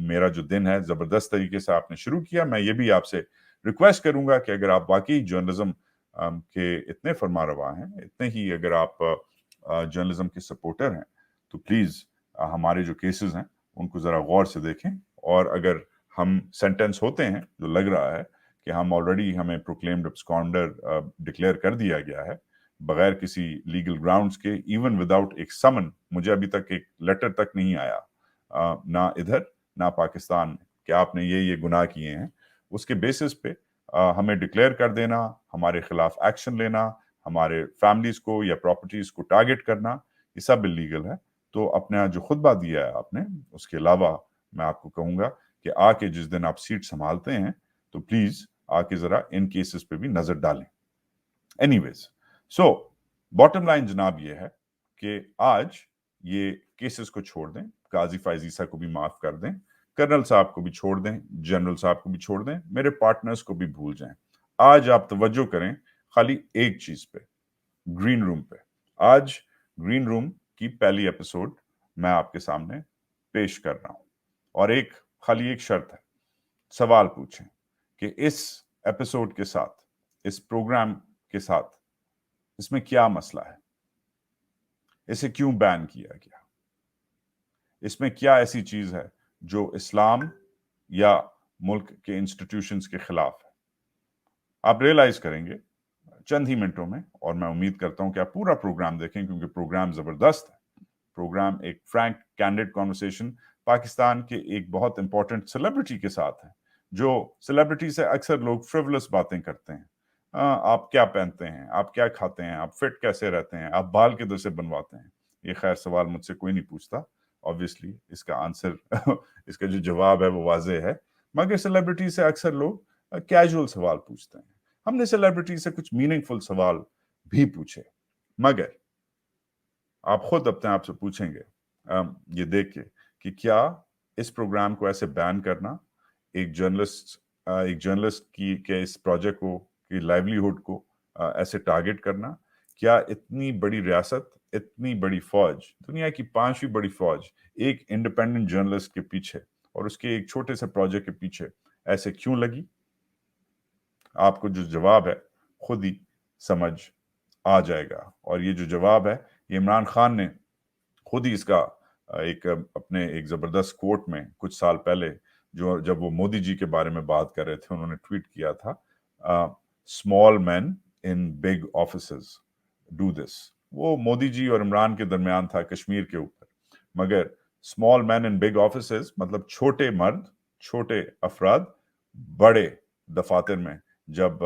मेरा जो दिन है ज़बरदस्त तरीके से आपने शुरू किया। मैं ये भी आपसे रिक्वेस्ट करूंगा कि अगर आप वाकई जर्नलिज्म के इतने फरमारवा हैं, इतने ही अगर आप जर्नलिज्म के सपोर्टर हैं, तो प्लीज़ हमारे जो केसेस हैं उनको ज़रा गौर से देखें। और अगर हम सेंटेंस होते हैं, जो लग रहा है कि हम ऑलरेडी हमें प्रोक्लेम्ड एब्सकॉन्डर डिक्लेयर कर दिया गया है बगैर किसी लीगल ग्राउंड्स के, इवन विदाउट एक समन, मुझे अभी तक एक लेटर तक नहीं आया ना इधर ना पाकिस्तान में कि आपने ये गुनाह किए हैं, उसके बेसिस पे हमें डिक्लेयर कर देना, हमारे खिलाफ एक्शन लेना, हमारे फैमिलीज को या प्रॉपर्टीज को टारगेट करना, ये सब इलीगल है। तो अपना जो खुतबा दिया है आपने, उसके अलावा मैं आपको कहूंगा कि आके जिस दिन आप सीट संभालते हैं तो प्लीज आके जरा इन केसेस पे भी नजर डालें। एनीवेज, सो बॉटम लाइन जनाब ये है कि आज ये केसेस को छोड़ दें, काजी फायजीसा को भी माफ कर दें, कर्नल साहब को भी छोड़ दें, जनरल साहब को भी छोड़ दें, मेरे पार्टनर्स को भी भूल जाएं। आज आप तवज्जो करें खाली एक चीज पे, ग्रीन रूम पे। आज ग्रीन रूम की पहली एपिसोड मैं आपके सामने पेश कर रहा हूं और खाली एक शर्त है, सवाल पूछें कि इस एपिसोड के साथ, इस प्रोग्राम के साथ, इसमें क्या मसला है, इसे क्यों बैन किया गया, इसमें क्या ऐसी चीज है जो इस्लाम या मुल्क के इंस्टीट्यूशंस के खिलाफ है। आप रियलाइज करेंगे चंद ही मिनटों में, और मैं उम्मीद करता हूं कि आप पूरा प्रोग्राम देखें क्योंकि प्रोग्राम जबरदस्त है। प्रोग्राम एक फ्रैंक कैंडिड कॉन्वर्सेशन पाकिस्तान के एक बहुत इंपॉर्टेंट सेलिब्रिटी के साथ है, जो सेलिब्रिटी से अक्सर लोग फ्रिवलस बातें करते हैं। आप क्या पहनते हैं, आप क्या खाते हैं, आप फिट कैसे रहते हैं, आप बाल किधर से बनवाते हैं, ये खैर सवाल मुझसे कोई नहीं पूछता, ऑब्वियसली इसका आंसर इसका जो जवाब है वो वाज़ेह है। मगर सेलिब्रिटी से अक्सर लोग कैजुअल सवाल पूछते हैं। हमने सेलिब्रिटी से कुछ मीनिंगफुल सवाल भी पूछे, मगर आप खुद अपने आप से पूछेंगे ये देख के कि क्या इस प्रोग्राम को ऐसे बैन करना, एक जर्नलिस्ट की के इस प्रोजेक्ट को, की लाइवलीहुड को ऐसे टारगेट करना, क्या इतनी बड़ी रियासत, इतनी बड़ी फौज, दुनिया की 5वीं बड़ी फौज एक इंडिपेंडेंट जर्नलिस्ट के पीछे और उसके एक छोटे से प्रोजेक्ट के पीछे ऐसे क्यों लगी? आपको जो जवाब है खुद ही समझ आ जाएगा। और ये जो जवाब है, ये इमरान खान ने खुद ही इसका अपने एक जबरदस्त कोट में कुछ साल पहले, जो जब वो मोदी जी के बारे में बात कर रहे थे, उन्होंने ट्वीट किया था, small man in big offices do this. वो मोदी जी और इमरान के दरमियान था कश्मीर के ऊपर, मगर small man in big offices मतलब छोटे मर्द, छोटे अफराद बड़े दफातर में जब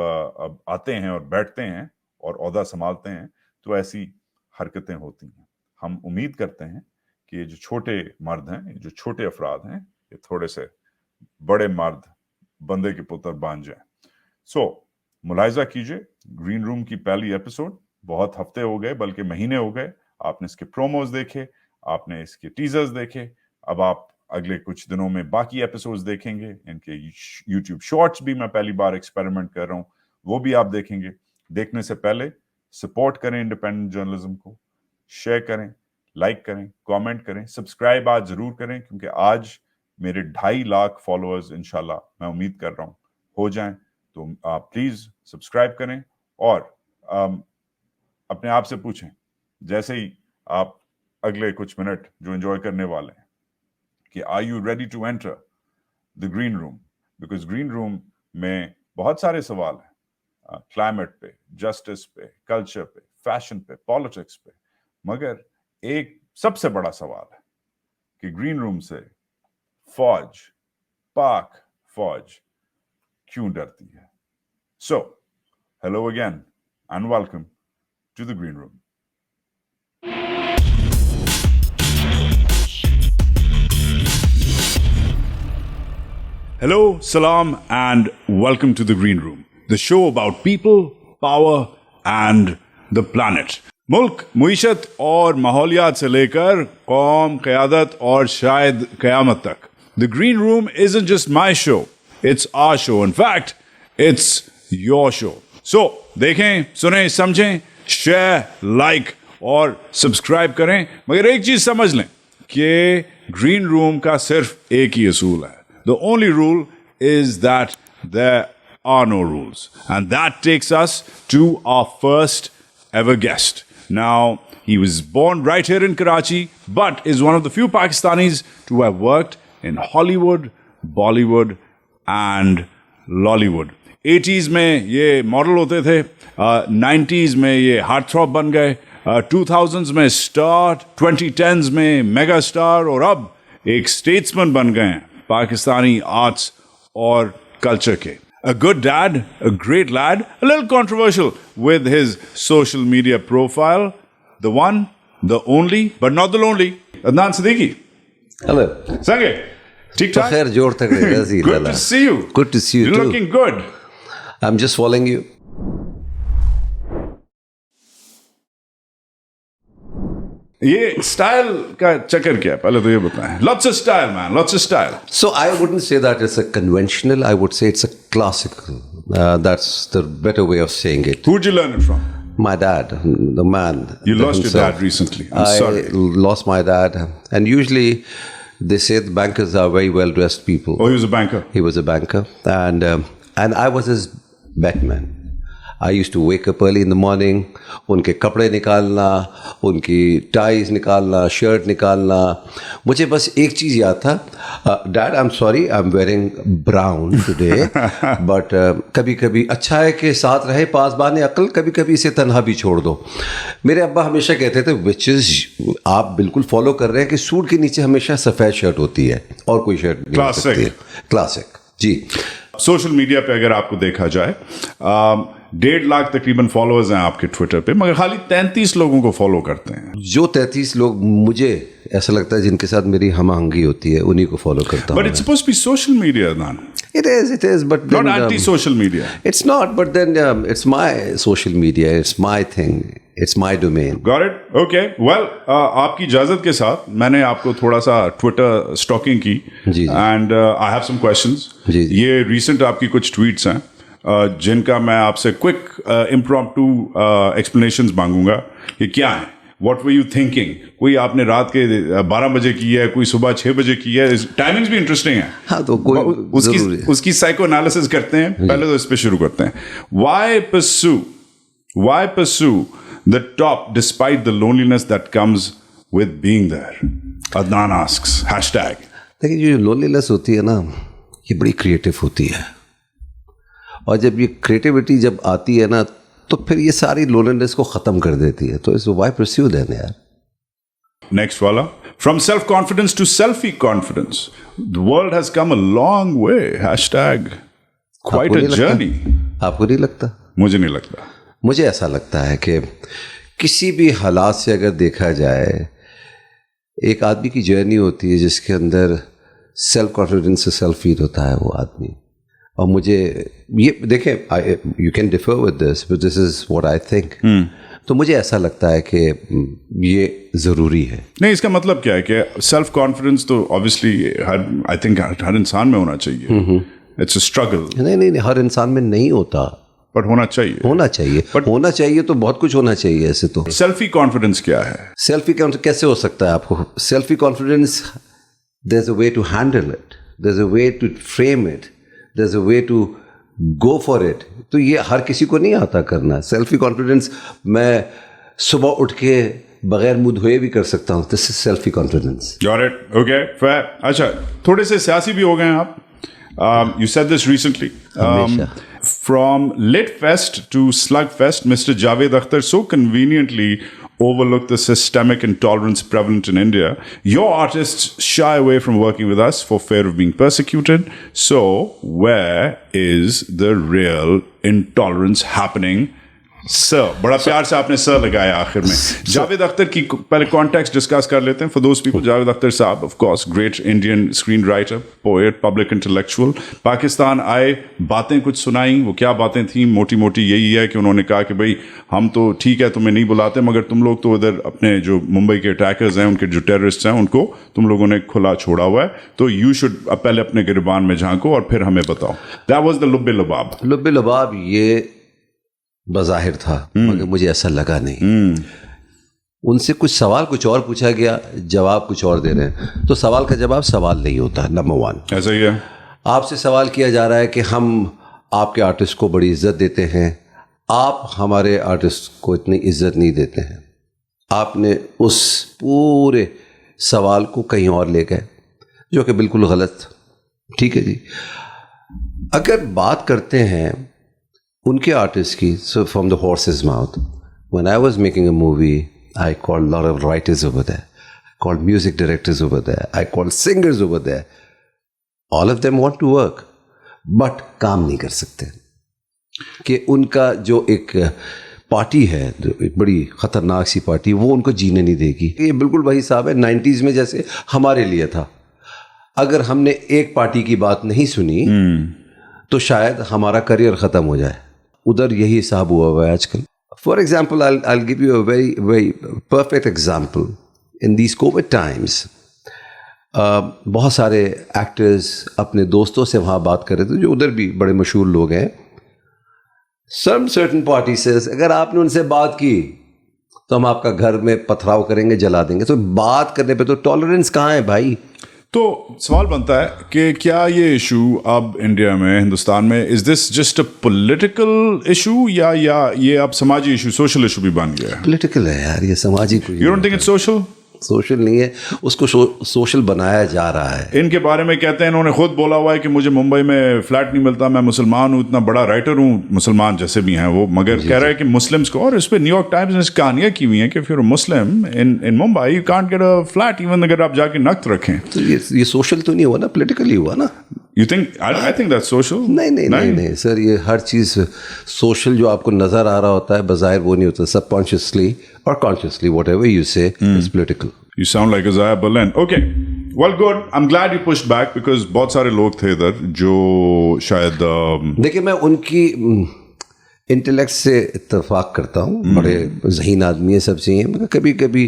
आते हैं और बैठते हैं और ओहदा संभालते हैं तो ऐसी हरकतें होती हैं। हम उम्मीद करते हैं कि ये जो छोटे मर्द हैं, जो छोटे अफराद हैं, ये थोड़े से बड़े मर्द बंदे के पुत्र बन जाए। सो मुलाहिजा कीजिए, ग्रीन रूम की पहली एपिसोड, बहुत हफ्ते हो गए बल्कि महीने हो गए, आपने इसके प्रोमोज देखे, आपने इसके टीजर्स देखे, अब आप अगले कुछ दिनों में बाकी एपिसोड्स देखेंगे। इनके यूट्यूब शॉर्ट्स भी मैं पहली बार एक्सपेरिमेंट कर रहा हूँ, वो भी आप देखेंगे। देखने से पहले सपोर्ट करें इंडिपेंडेंट जर्नलिज्म को, शेयर करें, लाइक करें, कमेंट करें, सब्सक्राइब आज जरूर करें, क्योंकि आज मेरे 2.5 लाख फॉलोअर्स इंशाल्लाह मैं उम्मीद कर रहा हूँ हो जाएं। तो आप प्लीज सब्सक्राइब करें और अपने आप से पूछें, जैसे ही आप अगले कुछ मिनट जो एंजॉय करने वाले हैं, कि are you ready to enter the green room? Because green room में बहुत सारे सवाल हैं, क्लाइमेट पे, जस्टिस पे, कल्चर पे, फैशन पे, पॉलिटिक्स पे, मगर एक सबसे बड़ा सवाल है कि ग्रीन रूम से फौज, पाक फौज क्यों डरती है? So hello again and welcome to the green room. Hello, salam, and welcome to the Green Room, the show about people, power, and the planet. मुल्क, मुईशत और माहौलियात से लेकर कौम, क़यादत और शायद क़यामत तक. The Green Room isn't just my show, it's our show. In fact, it's your show. So, देखें, सुनें, समझें, share, like और सब्सक्राइब करें. मगर एक चीज समझ लें कि ग्रीन रूम का सिर्फ एक ही असूल है. The only rule is that there are no rules. And that takes us to our first ever guest. Now, he was born right here in Karachi, but is one of the few Pakistanis to have worked in Hollywood, Bollywood, and Lollywood. 80s में ये model होते थे, 90s में ये heart थ्रॉप बन गए, 2000s में star, 2010s में मेगा स्टार और अब एक स्टेट्समैन बन गए हैं पाकिस्तानी आर्ट्स और कल्चर के. A good dad, a great lad, a little controversial with his social media profile. The one, the only, but not the lonely, Adnan Siddiqui. Hello. Sange, ठीक-ठाक? Khair, जोर तक रहेगा जी. Good to see you. Good to see you You're too. looking good. I'm just following you. ये style का चक्कर क्या है? पहले तो ये बताएं. Lots of style, man. Lots of style. So I wouldn't say that it's a conventional. I would say it's a classical. That's the better way of saying it. Who'd you learn it from? My dad, the man. You lost himself. your dad recently. I'm sorry. I lost my dad. And usually they say the bankers are very well-dressed people. Oh, he was a banker. He was a banker. And I was his Batman. I used to wake up early in the morning, उनके कपड़े निकालना, उनकी ties निकालना, shirt निकालना. मुझे बस एक चीज़ याद था, dad I am sorry I am wearing brown today, but कभी कभी अच्छा है कि साथ रहे पासबान अक्ल, कभी कभी इसे तन्हा भी छोड़ दो. मेरे अब्बा हमेशा कहते थे विच इज़ आप बिल्कुल फॉलो कर रहे हैं कि सूट के नीचे हमेशा सफ़ेद शर्ट होती है और कोई शर्ट नहीं हो सकती है. क्लासिक जी. सोशल मीडिया पे अगर आपको देखा जाए 1.5 लाख तकरीबन फॉलोअर्स हैं आपके ट्विटर पे, मगर खाली 33 लोगों को फॉलो करते हैं. जो 33 लोग मुझे ऐसा लगता है जिनके साथ मेरी हमआहंगी होती है उन्हीं को फॉलो करता हूँ. But it's supposed to be social media, Adnan. It is, but not anti-social media. It's not, but then it's my social media. It's my thing. It's my domain. Got it? Okay. Well, आपकी इजाज़त के साथ मैंने आपको थोड़ा सा Twitter stocking की. जी. And I have some questions. जी. ये recent आपकी कुछ ट्वीट्स हैं जिनका मैं आपसे क्विक impromptu explanations मांगूंगा कि क्या है. What were you thinking? कोई आपने रात के 12 बजे की है, कोई सुबह 6 बजे की है. टाइमिंग्स भी इंटरेस्टिंग है. हाँ, तो कोई उसकी साइको एनालिसिस करते हैं. पहले तो इस पे शुरू करते हैं. Why pursue the top despite the loneliness that comes with being there? Adnan asks. #. देखिए, जो लोनलीनेस होती है ना, ये बड़ी क्रिएटिव होती है, और जब ये क्रिएटिविटी जब आती है ना तो फिर ये सारी लोनलीनेस को ख़त्म कर देती है. तो इसको वाई परस्यू देना यार. नेक्स्ट वाला. From self-confidence to selfie-confidence. The world has come a long way. #. Quite a journey. आपको नहीं लगता? मुझे नहीं लगता. मुझे ऐसा लगता है कि किसी भी हालात से अगर देखा जाए, एक आदमी की जर्नी होती है जिसके अंदर सेल्फ कॉन्फिडेंस से सेल्फ फील होता है वो आदमी. और मुझे ये देखें, you can differ with this, but this is what I think. तो मुझे ऐसा लगता है कि ये ज़रूरी है. नहीं, इसका मतलब क्या है कि सेल्फ कॉन्फिडेंस तो ऑब्वियसली आई थिंक हर इंसान में होना चाहिए. It's a struggle. नहीं, हर इंसान में नहीं होता, बट होना चाहिए. बट होना चाहिए तो बहुत कुछ होना चाहिए. ऐसे तो सेल्फी कॉन्फिडेंस क्या है? सेल्फी कॉन्फिडेंस कैसे हो सकता है आपको? Selfie confidence, there is a way to handle it, there is a way to frame it, there is a way to go for it. तो ये हर किसी को नहीं आता करना. सेल्फी कॉन्फिडेंस मैं सुबह उठ के बगैर मुंह धोए भी कर सकता हूँ. This is selfie confidence. Got it. Okay, fair. अच्छा, थोड़े से सियासी भी हो गए हैं आप. You said this recently. From Litfest to Slugfest, Mr. Javed Akhtar so conveniently overlooked the systemic intolerance prevalent in India. Your artists shy away from working with us for fear of being persecuted. So, where is the real intolerance happening سر, بڑا پیار سے آپ نے سر لگایا آخر میں. جاوید اختر کی پہلے کانٹیکسٹ ڈسکس کر لیتے ہیں. For those people, Javed Akhtar صاحب of course great Indian screen writer, poet, public intellectual. Pakistan آئے, باتیں کچھ سنائیں. وہ کیا باتیں تھیں؟ موٹی موٹی یہی ہے کہ انہوں نے کہا کہ بھائی ہم تو ٹھیک ہے تمہیں نہیں بلاتے, مگر تم لوگ تو ادھر اپنے جو ممبئی کے اٹیکرز ہیں, ان کے جو ٹیررسٹ ہیں, ان کو تم لوگوں نے کھلا چھوڑا ہوا ہے, تو یو شوڈ پہلے اپنے گریبان میں جھانکو اور پھر ہمیں بتاؤ. دیٹ واز دا لب لباب. لب لباب یہ بظاہر تھا, مگر مجھے ایسا لگا نہیں. ان سے کچھ سوال کچھ اور پوچھا گیا, جواب کچھ اور دے رہے ہیں. تو سوال کا جواب سوال نہیں ہوتا. نمبر 1 ایسا ہی ہے. آپ سے سوال کیا جا رہا ہے کہ ہم آپ کے آرٹسٹ کو بڑی عزت دیتے ہیں, آپ ہمارے آرٹسٹ کو اتنی عزت نہیں دیتے ہیں. آپ نے اس پورے سوال کو کہیں اور لے گئے, جو کہ بالکل غلط. ٹھیک ہے جی, اگر بات کرتے ہیں ان کے آرٹسٹ کی, so from the horses mouth, when I was making a movie, I called a lot of writers over there, I called music directors over there, I called singers over there. All of them want to work, but کام نہیں کر سکتے. کہ ان کا جو ایک party ہے, ایک بڑی خطرناک سی پارٹی, وہ ان کو جینے نہیں دے گی. یہ بالکل وہی صاحب ہے 90s میں جیسے ہمارے لیے تھا. اگر ہم نے ایک پارٹی کی بات نہیں سنی تو شاید ہمارا کریئر ختم ہو جائے. ادھر یہی حساب ہوا ہوا ہے آج کل. For example, I'll give you a very perfect example. In these COVID times, بہت سارے ایکٹرز اپنے دوستوں سے وہاں بات کر رہے تھے, جو ادھر بھی بڑے مشہور لوگ ہیں. Some certain parties says, اگر آپ نے ان سے بات کی تو ہم آپ کا گھر میں پتھراؤ کریں گے, جلا دیں گے. تو بات کرنے پہ تو ٹالرنس کہاں ہے بھائی؟ تو سوال بنتا ہے کہ کیا یہ ایشو اب انڈیا میں, ہندوستان میں, is this just a political issue یا یہ اب سماجی ایشو, سوشل ایشو بھی بن گیا ہے؟ پولیٹیکل ہے یار, یہ سماجی کوئی. You don't think it's social? Social نہیں ہے, اس کو سوشل بنایا جا رہا ہے. ان کے بارے میں کہتے ہیں, انہوں نے خود بولا ہوا ہے کہ مجھے ممبئی میں فلیٹ نہیں ملتا, میں مسلمان ہوں, اتنا بڑا رائٹر ہوں, مسلمان جیسے بھی ہیں وہ, مگر کہہ رہا ہے کہ مسلمس کو, اور اس پہ نیو یارک ٹائمز نے کہانیاں کی ہوئی ہیں کہ پھر Muslim in Mumbai you can't get a flat even اگر آپ جا کے نقد رکھیں. تو یہ سوشل تو نہیں ہوا نا, پولیٹیکلی ہوا نا. You think, I think that's social. نہیں سر, یہ ہر چیز سوشل جو آپ کو نظر آ رہا ہوتا ہے بظاہر وہ نہیں ہوتا. سب کانشیسلی اور consciously whatever you say it's political. You sound like Isaiah Berlin. Okay. Well, good. I'm glad you pushed back because بہت سارے لوگ تھے ادھر جو شاید دیکھیں, میں ان کی انٹلیکٹ سے اتفاق کرتا ہوں, بڑے ذہین آدمی ہیں, سب سے ہیں, مگر کبھی کبھی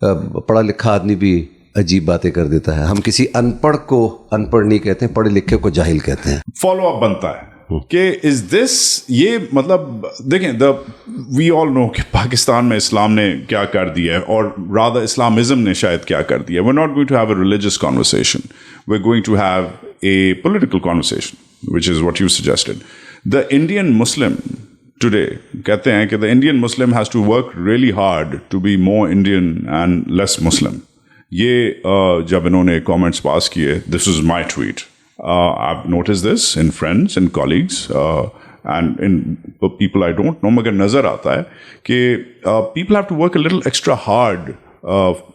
پڑھا لکھا آدمی بھی عجیب باتیں کر دیتا ہے. ہم کسی ان پڑھ کو ان پڑھ نہیں کہتے ہیں, پڑھے لکھے کو جاہل کہتے ہیں. فالو اپ بنتا ہے کہ از دس, یہ مطلب دیکھیں, وی آل نو کہ پاکستان میں اسلام نے کیا کر دیا ہے, اور رادر اسلامزم نے شاید کیا کر دیا ہے. we're not going to have a religious conversation, we're going to have a political conversation, which is what you suggested. The Indian Muslim today, کہتے ہیں کہ the Indian Muslim has to work really hard to be more Indian and less Muslim. یہ جب انہوں نے comments پاس کیے, this is my tweet. I've noticed this in friends and colleagues and in people I don't know, مگر نظر آتا ہے کہ people have to work a little extra hard,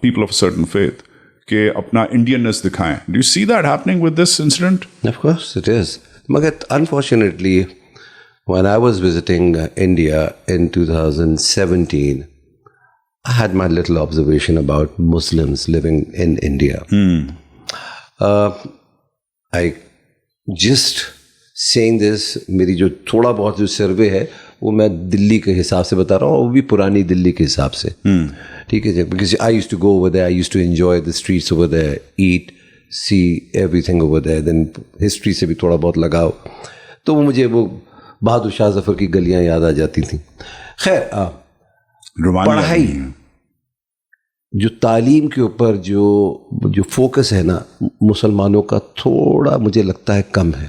people of a certain faith, کہ اپنا Indianness دکھائیں. Do you see that happening with this incident? Of course it is. مگر unfortunately, when I was visiting India in 2017, I had my little observation about Muslims living in India. I just saying this, میری جو تھوڑا بہت جو survey ہے وہ میں دلی کے حساب سے بتا رہا ہوں, وہ بھی پرانی دلی کے حساب سے. ٹھیک ہے جی, because I used to go over there, I used to enjoy the streets over there, eat, see everything over there, then history سے بھی تھوڑا بہت لگاؤ, تو وہ مجھے وہ بہادر شاہ ظفر کی گلیاں یاد آ جاتی تھیں. خیر, پڑھائی, جو تعلیم کے اوپر جو فوکس ہے نا مسلمانوں کا, تھوڑا مجھے لگتا ہے کم ہے.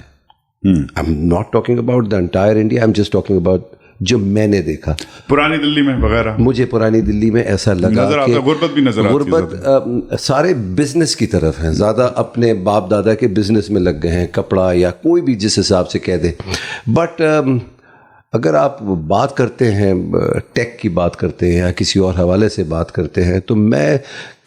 I'm not talking about the entire India, I'm just talking about جو میں نے دیکھا پرانی دلی میں وغیرہ. مجھے پرانی دلی میں ایسا لگا کہ غربت بھی نظر آتی ہے. غربت سارے بزنس کی طرف ہیں, زیادہ اپنے باپ دادا کے بزنس میں لگ گئے ہیں, کپڑا یا کوئی بھی جس حساب سے کہہ دیں. بٹ اگر آپ بات کرتے ہیں ٹیک کی بات کرتے ہیں یا کسی اور حوالے سے بات کرتے ہیں تو میں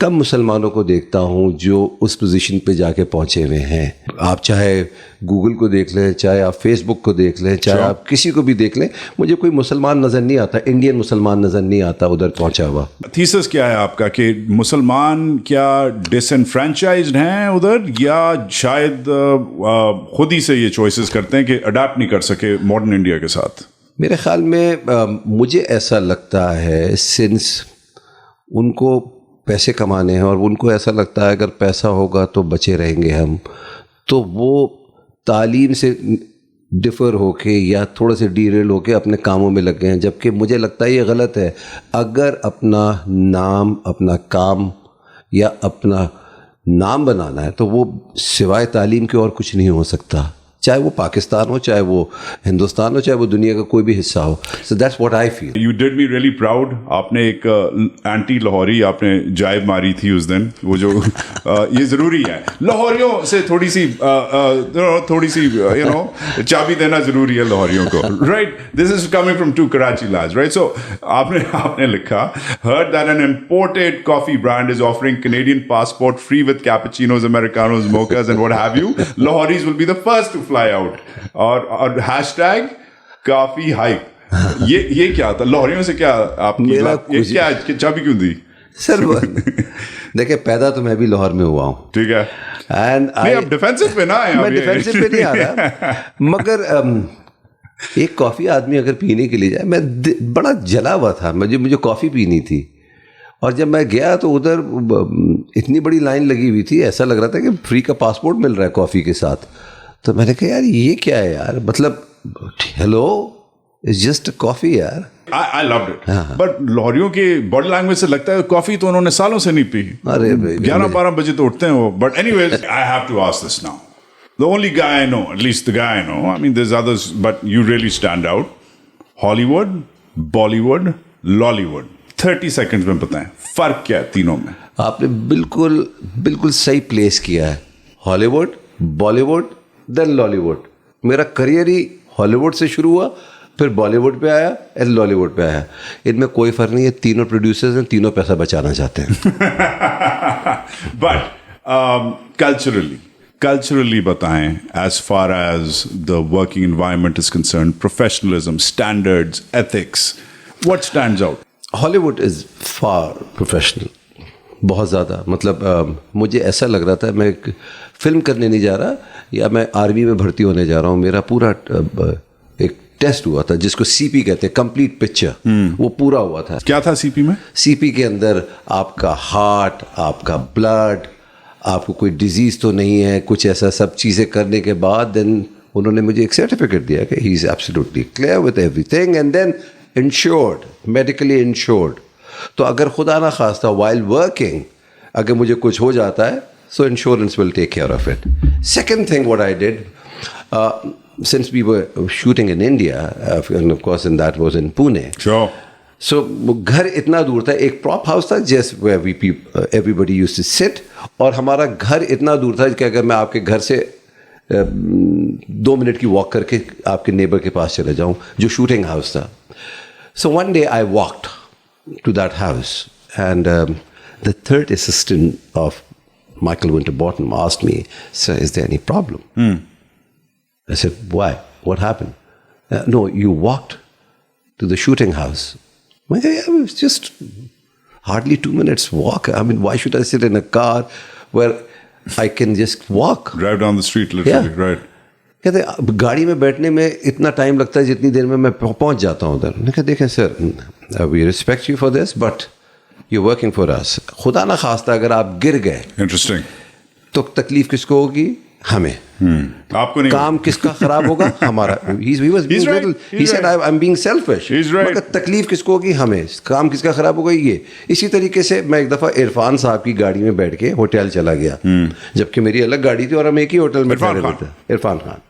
کم مسلمانوں کو دیکھتا ہوں جو اس پوزیشن پہ جا کے پہنچے ہوئے ہیں. آپ چاہے گوگل کو دیکھ لیں, چاہے آپ فیس بک کو دیکھ لیں, چاہے آپ کسی کو بھی دیکھ لیں, مجھے کوئی مسلمان نظر نہیں آتا, انڈین مسلمان نظر نہیں آتا ادھر پہنچا ہوا. تھیسس کیا ہے آپ کا کہ مسلمان کیا ڈس انفرینچائزڈ ہیں ادھر, یا شاید خود ہی سے یہ چوائسیز کرتے ہیں کہ اڈاپٹ نہیں کر سکے ماڈرن انڈیا کے ساتھ؟ میرے خیال میں مجھے ایسا لگتا ہے سنس ان کو پیسے کمانے ہیں اور ان کو ایسا لگتا ہے اگر پیسہ ہوگا تو بچے رہیں گے ہم, تو وہ تعلیم سے ڈفر ہو کے یا تھوڑے سے ڈیریل ہو کے اپنے کاموں میں لگ گئے ہیں, جبکہ مجھے لگتا ہے یہ غلط ہے. اگر اپنا نام, اپنا کام یا اپنا نام بنانا ہے تو وہ سوائے تعلیم کے اور کچھ نہیں ہو سکتا, چاہے وہ پاکستان ہو, چاہے وہ ہندوستان ہو, چاہے وہ دنیا کا کوئی بھی حصہ ہو. So that's what I feel. You did me really proud. آپ نے ایک اینٹی لاہوری آپ نے جائب ماری تھی اس دن, وہ جو یہ ضروری ہے لاہوریوں سے تھوڑی سی چابی دینا ضروری ہے لاہوریوں کو, right. This is coming from to Karachi laws, right. So آپ نے لکھا, heard that an imported coffee brand is offering Canadian passport free with cappuccinos, americanos, mochas and what have you. Lahoris will be the first to fly out. اور hashtag coffee hype. یہ کیا تھا لاہوریوں سے, کیا آپ کی کیا چابی کیوں دی سر؟ دیکھیں, پیدا تو میں بھی لاہور میں ہوا ہوں, ٹھیک ہے, اینڈ اب ڈیفینسو پہ نہ آئے, میں ڈیفینسو پہ نہیں آ رہا, مگر ایک کافی آدمی اگر پینے کے لیے جائے, میں بڑا جلا ہوا تھا, مجھے کافی پینی تھی, اور جب میں گیا تو ادھر اتنی بڑی لائن لگی ہوئی تھی, ایسا لگ رہا تھا کہ فری کا پاسپورٹ مل رہا ہے کافی کے ساتھ. تو میں نے کہا یار یہ کیا ہے یار, مطلب ہیلو اٹس جسٹ کافی یار. I loved it. But لاہوریوں کی باڈی لینگویج سے لگتا ہے کافی تو انہوں نے سالوں سے نہیں پی. 11-12 بجے تو اٹھتے ہیں وہ. But anyways, I have to ask this now. The only guy I know, at least the guy I know, I mean there's others, but you really stand out. Hollywood, Bollywood, Lollywood. 30 seconds میں بتائیں فرق کیا ہے تینوں میں؟ آپ نے بالکل صحیح پلیس کیا ہے. Hollywood, Bollywood, then Lollywood. میرا کریئر ہی ہالی ووڈ سے شروع ہوا, پھر بالی ووڈ پہ آیا, اینڈ لالی ووڈ پہ آیا. ان میں کوئی فرق نہیں ہے, تینوں پروڈیوسرز ہیں, تینوں پیسہ بچانا چاہتے ہیں. بٹ کلچرلی بتائیں, as far as the working environment is concern, professionalism, standards, ethics, what stands out? ہالی ووڈ از فار پروفیشنل, بہت زیادہ. مطلب مجھے ایسا لگ رہا تھا میں فلم کرنے نہیں جا رہا یا میں آرمی میں بھرتی ہونے جا رہا ہوں. میرا پورا ایک ٹیسٹ ہوا تھا جس کو سی پی کہتے ہیں, کمپلیٹ پکچر, وہ پورا ہوا تھا. کیا تھا سی پی میں؟ سی پی کے اندر آپ کا ہارٹ, آپ کا بلڈ, آپ کو کوئی ڈیزیز تو نہیں ہے, کچھ ایسا سب چیزیں کرنے کے بعد دین انہوں نے مجھے ایک سرٹیفکیٹ دیا کہ he is absolutely clear with ایوری تھنگ, and then insured, medically insured. تو اگر خدا نہ خواستہ وائل ورکنگ اگر مجھے کچھ ہو جاتا ہے, so insurance will take care of it. Second thing what I did, since we were shooting in India, and of course and that was in Pune. Sure. So گھر اتنا دور تھا, ایک پراپ ہاؤس تھا just where everybody used to sit, اور ہمارا گھر اتنا دور تھا کہ اگر میں آپ کے گھر سے 2 منٹ کی واک کر کے آپ کے نیبر کے پاس چلے جاؤں, جو شوٹنگ ہاؤس تھا. So one day I walked to that house, and the third assistant of Michael Winterbottom asked me, "Sir, is there any problem?" I said, "Why? What happened?" "No, you walked to the shooting house." I said, "Yeah, it was just hardly 2 minutes walk. I mean, why should I sit in a car where I can just walk?" Drive down the street literally, Yeah. right. کہتے گاڑی میں بیٹھنے میں اتنا time لگتا ہے جتنی دیر میں پہنچ جاتا ہوں ادھر. میں نے کہا دیکھیں sir, we respect you for this, but you working for us. خدا نہ خواستہ اگر آپ گر گئے انٹرسٹنگ تو تکلیف کس کو ہوگی؟ ہمیں. آپ کو نہیں, کام کس کا خراب ہوگا؟ ہمارا. He said I'm being selfish. مگر تکلیف کس کو ہوگی؟ ہمیں. کام کس کا خراب ہوگا؟ یہ. اسی طریقے سے میں ایک دفعہ عرفان صاحب کی گاڑی میں بیٹھ کے ہوٹل چلا گیا, جبکہ میری الگ گاڑی تھی اور ہم ایک ہی ہوٹل میں ٹھہرے ہوئے تھے. عرفان خان.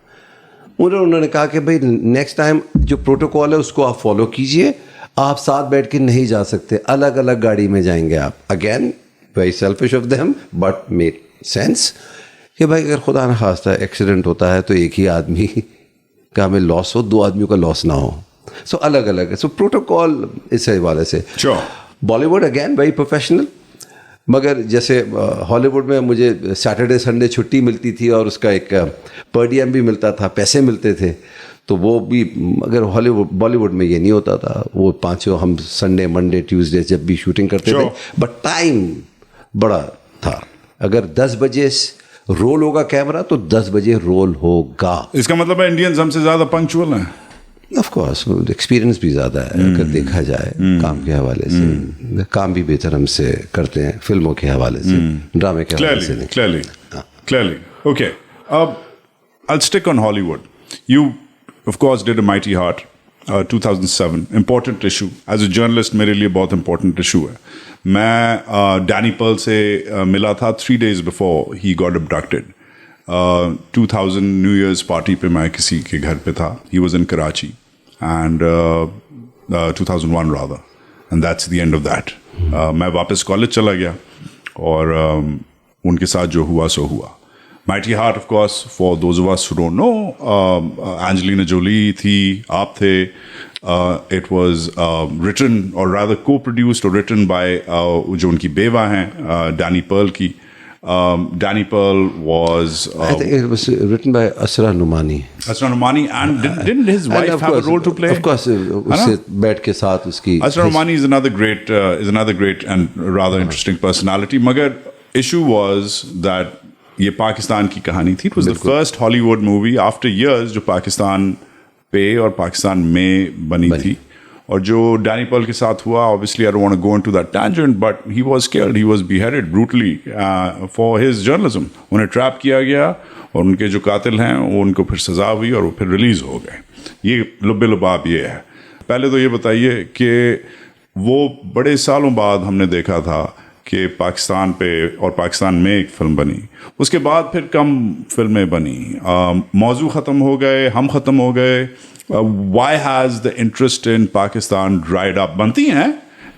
انہوں نے کہا کہ بھائی نیکسٹ ٹائم جو پروٹوکول ہے اس کو آپ فالو کیجئے, آپ ساتھ بیٹھ کے نہیں جا سکتے, الگ الگ گاڑی میں جائیں گے آپ. Again very selfish of them, but made sense کہ بھائی اگر خدا نہ خواستہ ایکسیڈنٹ ہوتا ہے تو ایک ہی آدمی کا ہمیں لاس ہو, 2 آدمیوں کا لاس نہ ہو. सो अलग अलग है. सो प्रोटोकॉल इस हवाले से. Sure. Bollywood again very professional, मगर जैसे हॉलीवुड में मुझे सैटरडे संडे छुट्टी मिलती थी और उसका एक पर डीएम भी मिलता था, पैसे मिलते थे, तो वो भी, मगर बॉलीवुड में ये नहीं होता था. वो पांचों हम संडे मंडे ट्यूसडे जब भी शूटिंग करते थे, बट टाइम बड़ा था. अगर 10 बजे रोल होगा कैमरा तो 10 बजे रोल होगा. इसका मतलब है इंडियंस हमसे ज्यादा पंक्चुअल हैं. ऑफ कोर्स एक्सपीरियंस भी ज़्यादा है अगर देखा जाए काम के हवाले से. काम भी बेहतर हमसे करते हैं फिल्मों के हवाले से, ड्रामे के हवाले से नहीं. Clearly. Okay. I'll stick on Hollywood. You, of course, did A Mighty Heart, 2007. Important issue. As a journalist, मेरे लिए बहुत important issue है. मैं डैनी पर्ल से मिला था 3 days before he got abducted. 2000 New Year's party पे मैं किसी के घर पे था. He was in Karachi, and 2001 rather, and that's the end of that. मैं वापस कॉलेज चला गया और उनके साथ जो हुआ सो हुआ. Mighty Heart, of course, for those of us who don't know, Angelina Jolie थी, आप थे. It was written, or rather co-produced or written by जो उनकी बेवा हैं, Danny Pearl की. Danny Pearl was... I think it was written by Asra Numani. Asra Numani, and didn't his wife have a role to play? Of course, उससे बैठ के साथ उसकी... Asra Numani is another great and rather interesting personality. मगर issue was that ये पाकिस्तान की कहानी थी. It was the first Hollywood movie after years जो पाकिस्तान पे और पाकिस्तान में बनी थी. और जो डैनी पर्ल के साथ हुआ, obviously I don't want to go into that tangent, but he was killed, he was beheaded brutally for his journalism. उन्हें ट्रैप किया गया और उनके जो कातिल हैं वो उनको फिर सज़ा हुई और वो फिर रिलीज़ हो गए. ये लुब्बे लुबाब ये है. पहले तो ये बताइए कि वो बड़े सालों बाद हमने देखा था कि पाकिस्तान पे और पाकिस्तान में एक फ़िल्म बनी. उसके बाद फिर कम फिल्में बनी. मौजू ख़त्म हो गए, हम ख़त्म हो गए. Why has the interest in Pakistan dried up? बनती हैं,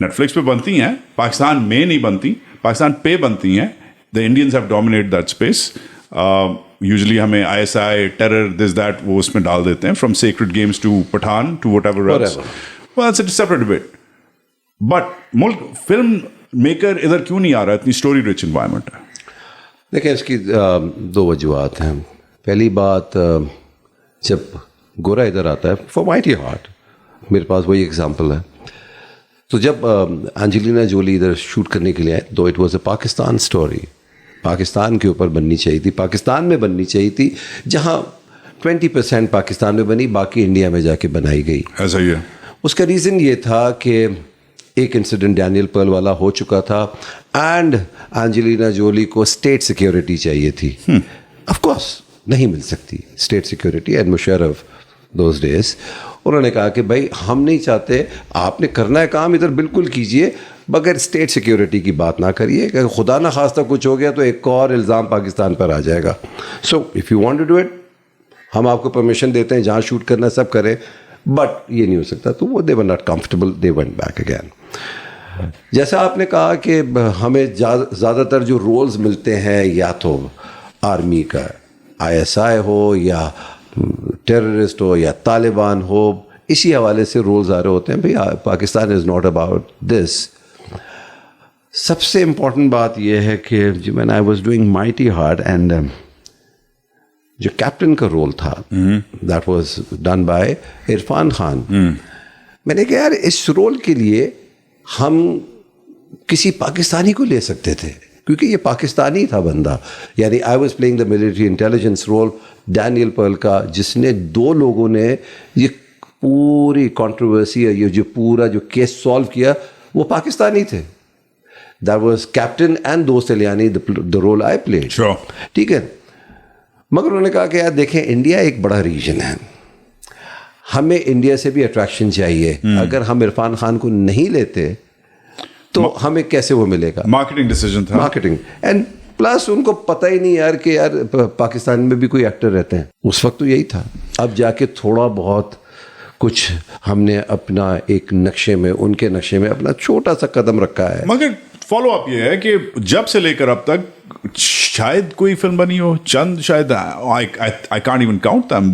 Netflix पे बनती हैं, पाकिस्तान में नहीं बनती, पाकिस्तान पे बनती हैं. The Indians have dominated that space. Usually hमें ISI, terror, this, that, वो उसमें डाल देते हैं. From Sacred Games to Pathan to whatever else. Well, that's a separate debate. But मुल्क फिल्म मेकर इधर क्यों नहीं आ रहा? इतनी स्टोरी रिच इन्वायरमेंट है. देखिए, इसकी 2 वजूहत हैं. पहली बात, जब गोरा इधर आता है फॉर माइटी हार्ट, मेरे पास वही एग्जांपल है. तो जब एंजेलिना जोली इधर शूट करने के लिए आए, दो it was a Pakistan story, Pakistan के ऊपर बननी चाहिए थी, पाकिस्तान में बननी चाहिए थी, जहाँ 20% पाकिस्तान में बनी, बाकी इंडिया में जाके बनाई गई. ऐसा ही है. उसका रीज़न ये था कि एक इंसिडेंट डैनियल पर्ल वाला हो चुका था एंड एंजेलिना जोली को स्टेट सिक्योरिटी चाहिए थी. ऑफ कोर्स नहीं मिल सकती state security, and Musharraf those days उन्होंने कहा कि भाई हम नहीं चाहते, आपने करना है काम इधर बिल्कुल कीजिए, मगर स्टेट सिक्योरिटी की बात ना करिए कि खुदा ना खास्ता कुछ हो गया तो एक और इल्ज़ाम पाकिस्तान पर आ जाएगा. So if you want to do it, हम आपको परमिशन देते हैं, जहाँ शूट करना सब करें, बट ये नहीं हो सकता. तो वो they were not comfortable, they went back again. जैसा आपने कहा कि हमें ज़्यादातर जो रोल्स मिलते हैं, या तो आर्मी का ISI हो या टेररिस्ट हो या तालिबान हो, इसी हवाले से रोल्स आ रहे होते हैं. भाई Pakistan is not about this. सबसे इम्पॉर्टेंट बात यह है कि when I was doing mighty heart, and जो कैप्टन का रोल था that was done by Irfan Khan, मैंने कहा यार इस रोल के लिए हम किसी पाकिस्तानी को ले सकते थे, क्योंकि ये पाकिस्तानी था बंदा. यानी I was playing the military intelligence role Daniel Pearl का, जिसने 2 लोगों ने ये पूरी कंट्रोवर्सी, ये जो पूरा जो केस सॉल्व किया, वो पाकिस्तानी थे. दैट वाज कैप्टन एंड दोस्त इलियानी, द रोल आई प्लेड. ठीक है. मगर उन्होंने कहा कि यार देखें, इंडिया एक बड़ा रीजन है, हमें इंडिया से भी अट्रैक्शन चाहिए. अगर हम इरफान खान को नहीं लेते तो हमें कैसे वो मिलेगा. मार्केटिंग डिसीजन था. मार्केटिंग, एंड प्लस उनको पता ही नहीं यार कि यार पाकिस्तान में भी कोई एक्टर रहते हैं. उस वक्त तो यही था. अब जाके थोड़ा बहुत कुछ हमने अपना एक नक्शे में, उनके नक्शे में अपना छोटा सा कदम रखा है. मगर फॉलो अप ये है कि जब से लेकर अब तक शायद कोई फिल्म बनी हो, चंद शायद. I can't even count them.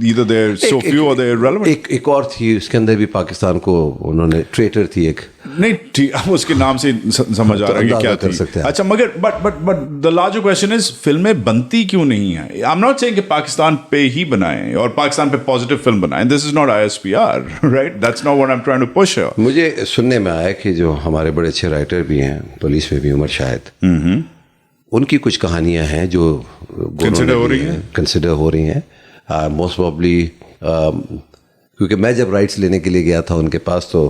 Either they're so few or they're irrelevant. एक और थी, उसके अंदर भी पाकिस्तान को उन्होंने ट्रेटर थी एक. नहीं ठीक, अब उसके नाम से समझ आ रहा है कि क्या कर सकते हैं. अच्छा, मगर but the larger question is फिल्में बनती क्यों नहीं है? I'm not saying कि पाकिस्तान पे ही बनाएं और पाकिस्तान पे पॉजिटिव फिल्म बनाएं. This is not ISPR, right? That's not what I'm trying to push here. मुझे सुनने में आया कि जो हमारे बड़े अच्छे राइटर भी हैं पुलिस में भी, उमर शाहिद, उनकी कुछ कहानियां हैं जो कंसिडर हो रही हैं मोस्ट प्रॉब्ली, क्योंकि मैं जब राइट्स लेने के लिए गया था उनके पास तो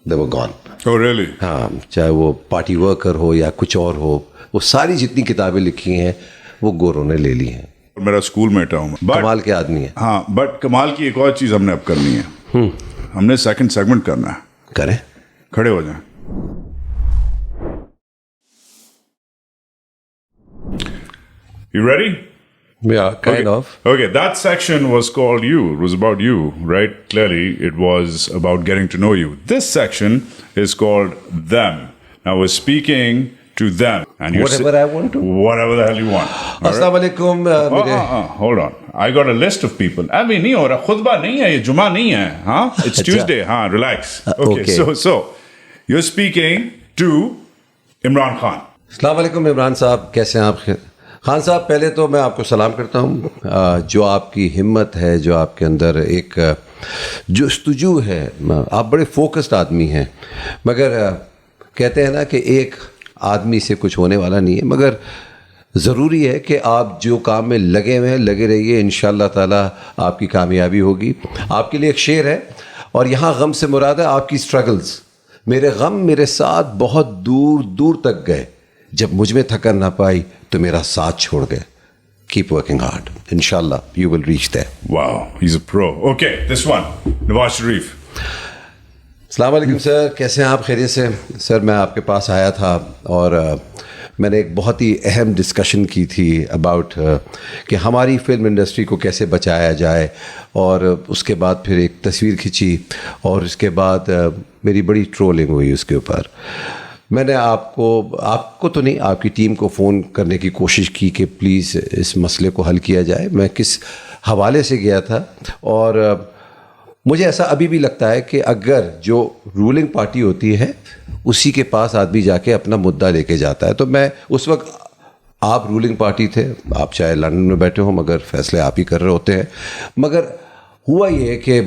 दे वर गॉन. Oh really? हाँ, चाहे वो पार्टी वर्कर हो या कुछ और हो, वो सारी जितनी किताबें लिखी हैं वो गोरों ने ले ली हैं. मेरा स्कूल मेट हूँ, कमाल के आदमी है. हाँ, बट कमाल की एक और चीज़ हमने अब करनी है. हमने सेकंड सेगमेंट करना है. करें, खड़े हो जाएं. You ready? Yeah, kind of. Okay, that section was called You. It was about you, right? Clearly, it was about getting to know you. This section is called Them. Now, we're speaking to them. And you Whatever I want to. Whatever the hell you want. Assalamu alaikum. Hold on. I got a list of people. Abhi nahi ho raha. Khutbah nahi hai. Ye Juma nahi hai. Huh? It's Tuesday. Relax. Okay. So, you're speaking to Imran Khan. Assalamu alaikum Imran साहब, कैसे हैं आप? खान साहब, पहले तो मैं आपको सलाम करता हूँ. जो आपकी हिम्मत है, जो आपके अंदर एक जुस्तजू है, आप बड़े फोकस्ड आदमी हैं. मगर कहते हैं ना कि एक आदमी से कुछ होने वाला नहीं है, मगर ज़रूरी है कि आप जो काम में लगे हुए हैं लगे रहिए. इंशाअल्लाह ताला आपकी कामयाबी होगी. आपके लिए एक शेर है, और यहाँ गम से मुराद है आपकी स्ट्रगल्स. मेरे गम मेरे साथ बहुत दूर दूर तक गए, जब मुझ में थकन ना पाई तो मेरा साथ छोड़ गए. Keep working hard. Inshallah, you will reach there. Wow, he's a pro. Okay, this one, Nawaz Sharif. अस्सलाम वालेकुम सर, कैसे हैं आप? खैरियत से? सर, मैं आपके पास आया था और मैंने एक बहुत ही अहम डिस्कशन की थी अबाउट कि हमारी फिल्म इंडस्ट्री को कैसे बचाया जाए, और उसके बाद फिर एक तस्वीर खींची, और उसके बाद मेरी बड़ी ट्रोलिंग हुई उसके ऊपर. मैंने आपको तो नहीं, आपकी टीम को फ़ोन करने की कोशिश की कि प्लीज़ इस मसले को हल किया जाए. मैं किस हवाले से गया था, और मुझे ऐसा अभी भी लगता है कि अगर जो रूलिंग पार्टी होती है उसी के पास आदमी जाके अपना मुद्दा लेके जाता है. तो मैं उस वक्त, आप रूलिंग पार्टी थे, आप चाहे लंदन में बैठे हो, मगर फैसले आप ही कर रहे होते हैं. मगर हुआ ये कि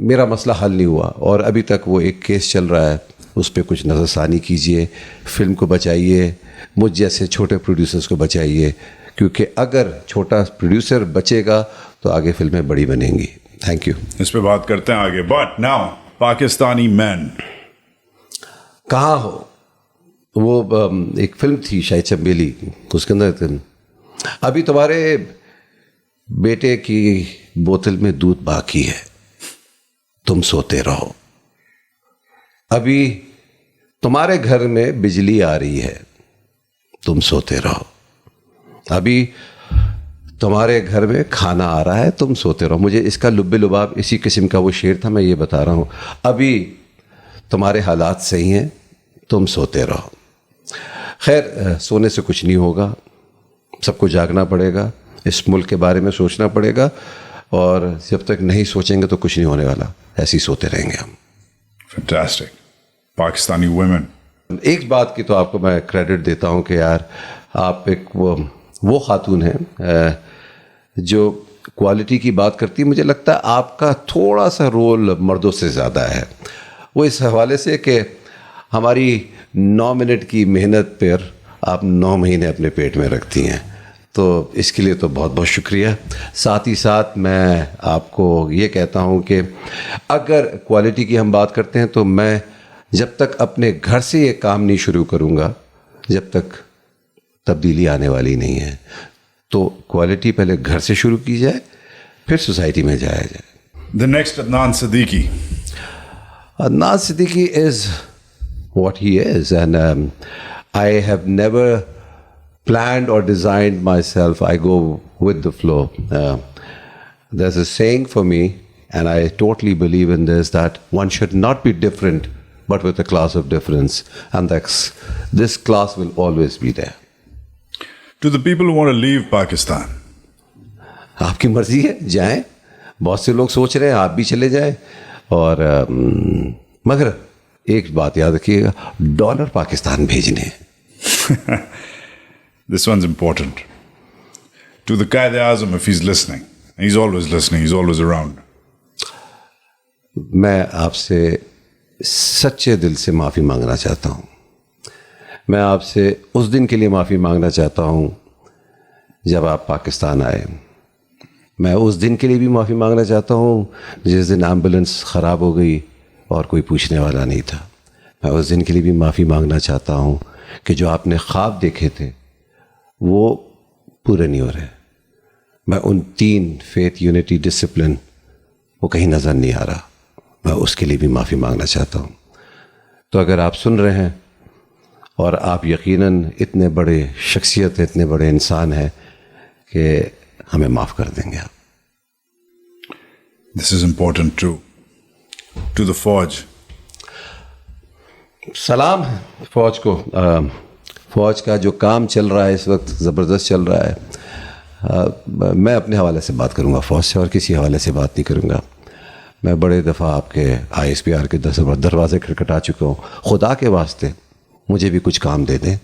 मेरा मसला हल नहीं हुआ, और अभी तक वो एक केस चल रहा है. उस पर कुछ नज़रसानी कीजिए, फिल्म को बचाइए, मुझ जैसे छोटे प्रोड्यूसर्स को बचाइए, क्योंकि अगर छोटा प्रोड्यूसर बचेगा तो आगे फिल्में बड़ी बनेंगी. Thank you. इस पे बात करते हैं आगे. बट नाउ पाकिस्तानी मैन कहाँ हो? वो एक फिल्म थी शायद चंबेली, उसके अंदर अभी तुम्हारे बेटे की बोतल में दूध बाकी है, तुम सोते रहो. अभी तुम्हारे घर में बिजली आ रही है, तुम सोते रहो. अभी तुम्हारे घर में खाना आ रहा है, तुम सोते रहो. मुझे इसका लुब्बे लुबाब इसी किस्म का वो शेर था, मैं ये बता रहा हूँ. अभी तुम्हारे हालात सही हैं, तुम सोते रहो. खैर, सोने से कुछ नहीं होगा, सबको जागना पड़ेगा, इस मुल्क के बारे में सोचना पड़ेगा, और जब तक नहीं सोचेंगे तो कुछ नहीं होने वाला. ऐसे ही सोते रहेंगे हम. फैंटास्टिक. पाकिस्तानी वुमेन. एक बात की तो आपको मैं क्रेडिट देता हूँ कि यार आप एक वो खातून हैं जो क्वालिटी की बात करती है. मुझे लगता है आपका थोड़ा सा रोल मर्दों से ज़्यादा है. वो इस हवाले से कि हमारी 9 मिनट की मेहनत पर आप 9 महीने अपने पेट में रखती हैं. तो इसके लिए तो बहुत बहुत शुक्रिया. साथ ही साथ मैं आपको ये कहता हूँ कि अगर क्वालिटी की हम बात करते हैं तो मैं जब तक अपने घर से ये काम नहीं शुरू करूँगा, जब तक तब्दीली आने वाली नहीं है. तो क्वालिटी पहले घर से शुरू की जाए, फिर सोसाइटी में जाया जाए. The next Adnan Siddiqui. Adnan Siddiqui is what he is, and I have never planned or designed myself. I go with the flow. There's a saying for me, and I totally believe in this, that one should not be different, but with a class of difference. And this class will always be there. To the people who want to leave Pakistan, आपकी मर्जी है, जाएं. बहुत से लोग सोच रहे हैं आप भी चले जाएं. और मगर एक बात याद रखिएगा, डॉलर पाकिस्तान भेजने हैं. this one's important. To the Qaid-e-Azam, if he's listening, he's always listening, he's always around. मैं आपसे सच्चे दिल से माफ़ी मांगना चाहता हूँ. मैं आपसे उस दिन के लिए माफ़ी मांगना चाहता हूँ जब आप पाकिस्तान आए. मैं उस दिन के लिए भी माफ़ी मांगना चाहता हूँ जिस दिन एम्बुलेंस ख़राब हो गई और कोई पूछने वाला नहीं था. मैं उस दिन के लिए भी माफ़ी मांगना चाहता हूँ कि जो आपने ख्वाब देखे थे वो पूरे नहीं हो रहे. मैं उन 3 फेथ, यूनिटी, डिसिप्लिन, वो कहीं नज़र नहीं आ रहा. मैं उसके लिए भी माफ़ी मांगना चाहता हूँ. तो अगर आप सुन रहे हैं और आप यकीनन इतने बड़े शख्सियत, इतने बड़े इंसान हैं कि हमें माफ़ कर देंगे आप. This is important too. To the Fauj. सलाम फ़ौज को. फ़ौज का जो काम चल रहा है इस वक्त ज़बरदस्त चल रहा है. मैं अपने हवाले से बात करूँगा फ़ौज से, और किसी हवाले से बात नहीं करूँगा. मैं बड़े दफ़ा आपके ISPR के दरवाज़े खटखटा चुका हूँ. खुदा के वास्ते मुझे भी कुछ काम दे दें.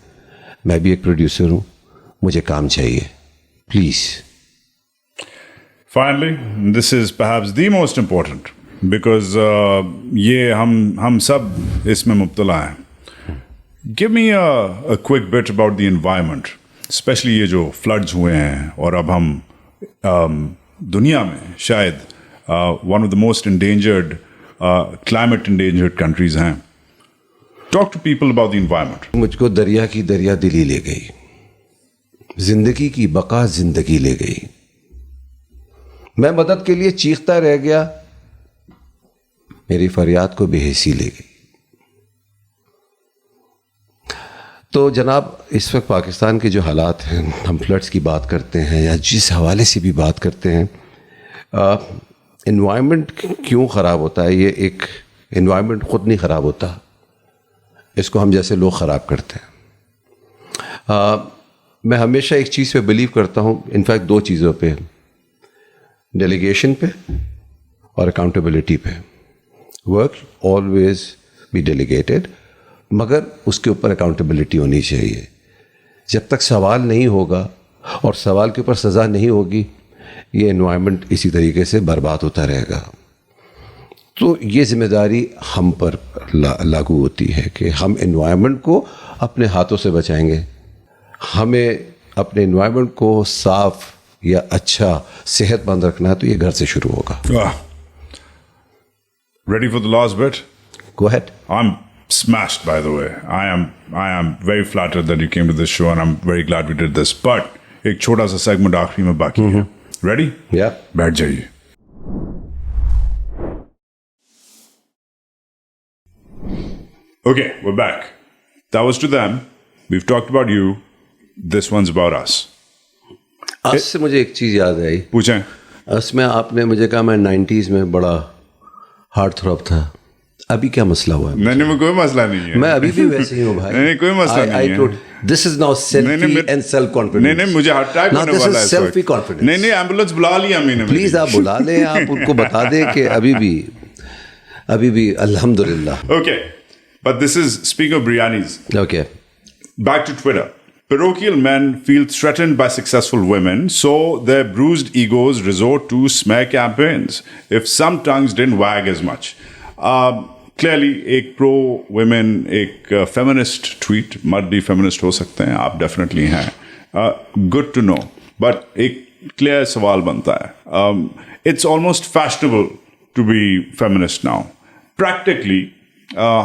मैं भी एक प्रोड्यूसर हूँ, मुझे काम चाहिए, please. Finally, this is perhaps the most important because ये हम सब इसमें मुब्तला हैं. Give me a quick bit about the environment, especially ये जो floods हुए हैं और अब हम दुनिया में शायद one of the most endangered, climate endangered countries हैं. Talk to people about the environment. मुझको दरिया की दरिया दिली ले गई, जिंदगी की बका जिंदगी ले गई. मैं मदद के लिए चीखता रह गया, मेरी फरियाद को बेहिसी ले गई. तो जनाब, इस वक्त पाकिस्तान के जो हालात हैं, हम फ्लड्स की बात करते हैं या जिस हवाले से भी बात करते हैं, एनवायरनमेंट क्यों ख़राब होता है? ये एक एनवायरनमेंट ख़ुद नहीं ख़राब होता, इसको हम जैसे लोग ख़राब करते हैं. मैं हमेशा एक चीज़ पे बिलीव करता हूँ, इनफैक्ट 2 चीज़ों पे, डेलीगेशन पे और अकाउंटेबिलिटी पे. वर्क ऑलवेज बी डेलीगेटेड, मगर उसके ऊपर अकाउंटेबिलिटी होनी चाहिए. जब तक सवाल नहीं होगा और सवाल के ऊपर सज़ा नहीं होगी, ये एनवायरनमेंट इसी तरीके से बर्बाद होता रहेगा. तो ये ज़िम्मेदारी हम पर लागू होती है कि हम एनवायरनमेंट को अपने हाथों से बचाएंगे. हमें अपने एनवायरनमेंट को साफ़ या अच्छा, सेहतमंद रखना है, तो ये घर से शुरू होगा. Ready for the last bit? Go ahead. I'm smashed, by the way. I am very flattered that you came to this show, and I'm very glad we did this. But एक छोटा सा segment आखिरी में बाकी है. Ready? Yeah. बैठ जाइए. Okay, we're back. That was to them. We've talked about you. This one's about us. आज से मुझे एक चीज़ याद आई. पूछें. उसमें आपने मुझे कहा मैं 90s में बड़ा हार्ट थ्रॉब था. अभी क्या मसला हुआ है? नहीं, कोई मसला नहीं है. मैं अभी भी वैसे ही हूँ भाई. नहीं, कोई मसला नहीं है. This is now selfie and self confidence. नहीं, मुझे हार्ट अटैक होने वाला है. This is selfie confidence. नहीं, एम्बुलेंस बुला लिया मैंने. प्लीज आप बुला लें, आप उनको बता दें कि अभी भी अल्हम्दुलिल्लाह. Okay, but this is, speaking of biryanis. Okay. Back to Twitter. Parochial men feel threatened by successful women, so their bruised egos resort to smear campaigns. If some tongues didn't wag as much. Clearly, एक pro-women, एक feminist tweet, मर्द भी feminist हो सकते हैं, आप definitely हैं. Good to know. But एक clear सवाल बनता है. It's almost fashionable to be feminist now. Practically,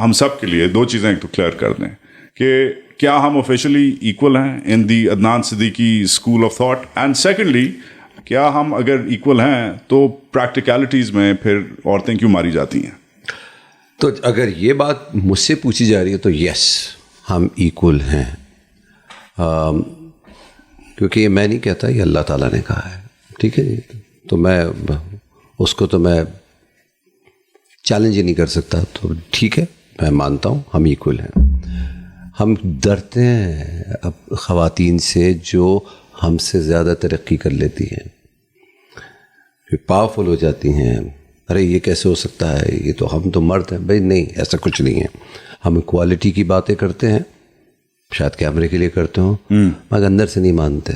हम सब के लिए 2 चीज़ें एक तो clear कर दें कि क्या हम ऑफिशियली इक्वल हैं in the Adnan Siddiqui school of thought, and secondly क्या हम अगर इक्वल हैं तो प्रैक्टिकलिटीज़ में फिर औरतें क्यों मारी जाती हैं? तो अगर ये बात मुझसे पूछी जा रही है तो यस, हम इक्वल हैं. क्योंकि ये मैं नहीं कहता, ये अल्लाह ताला ने कहा है. ठीक है जी. तो मैं उसको तो मैं चैलेंज ही नहीं कर सकता. तो ठीक है, मैं मानता हूँ हम इक्वल हैं. ہم ڈرتے ہیں اب خواتین سے جو ہم سے زیادہ ترقی کر لیتی ہیں, پاورفل ہو جاتی ہیں. ارے یہ کیسے ہو سکتا ہے, یہ تو ہم تو مرد ہیں. بھائی نہیں, ایسا کچھ نہیں ہے. ہم کوالٹی کی باتیں کرتے ہیں, شاید کیمرے کے لیے کرتے ہوں, مگر اندر سے نہیں مانتے.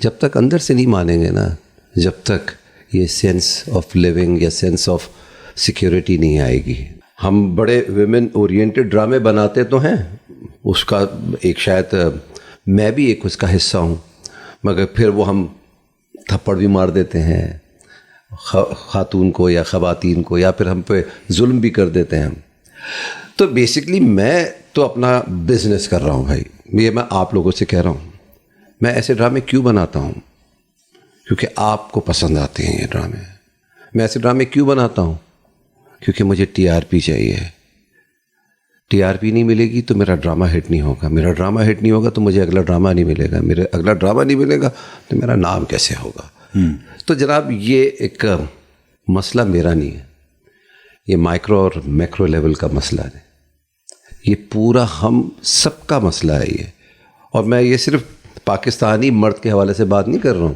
جب تک اندر سے نہیں مانیں گے نا, جب تک یہ سینس آف لیونگ یا سینس آف سیکیورٹی نہیں آئے گی. ہم بڑے ویمن اورینٹڈ ڈرامے بناتے تو ہیں, اس کا ایک شاید میں بھی ایک اس کا حصہ ہوں, مگر پھر وہ ہم تھپڑ بھی مار دیتے ہیں خاتون کو یا خواتین کو, یا پھر ہم پہ ظلم بھی کر دیتے ہیں. تو بیسکلی میں تو اپنا بزنس کر رہا ہوں بھائی. یہ میں آپ لوگوں سے کہہ رہا ہوں, میں ایسے ڈرامے کیوں بناتا ہوں؟ کیونکہ آپ کو پسند آتے ہیں یہ ڈرامے. میں ایسے ڈرامے کیوں بناتا ہوں؟ کیونکہ مجھے ٹی آر پی چاہیے. ٹی آر پی نہیں ملے گی تو میرا ڈرامہ ہٹ نہیں ہوگا, میرا ڈرامہ ہٹ نہیں ہوگا تو مجھے اگلا ڈرامہ نہیں ملے گا, میرا اگلا ڈرامہ نہیں ملے گا تو میرا نام کیسے ہوگا. تو جناب یہ ایک مسئلہ میرا نہیں ہے, یہ مائکرو اور میکرو لیول کا مسئلہ ہے. یہ پورا ہم سب کا مسئلہ ہے یہ. اور میں یہ صرف پاکستانی مرد کے حوالے سے بات نہیں کر رہا ہوں,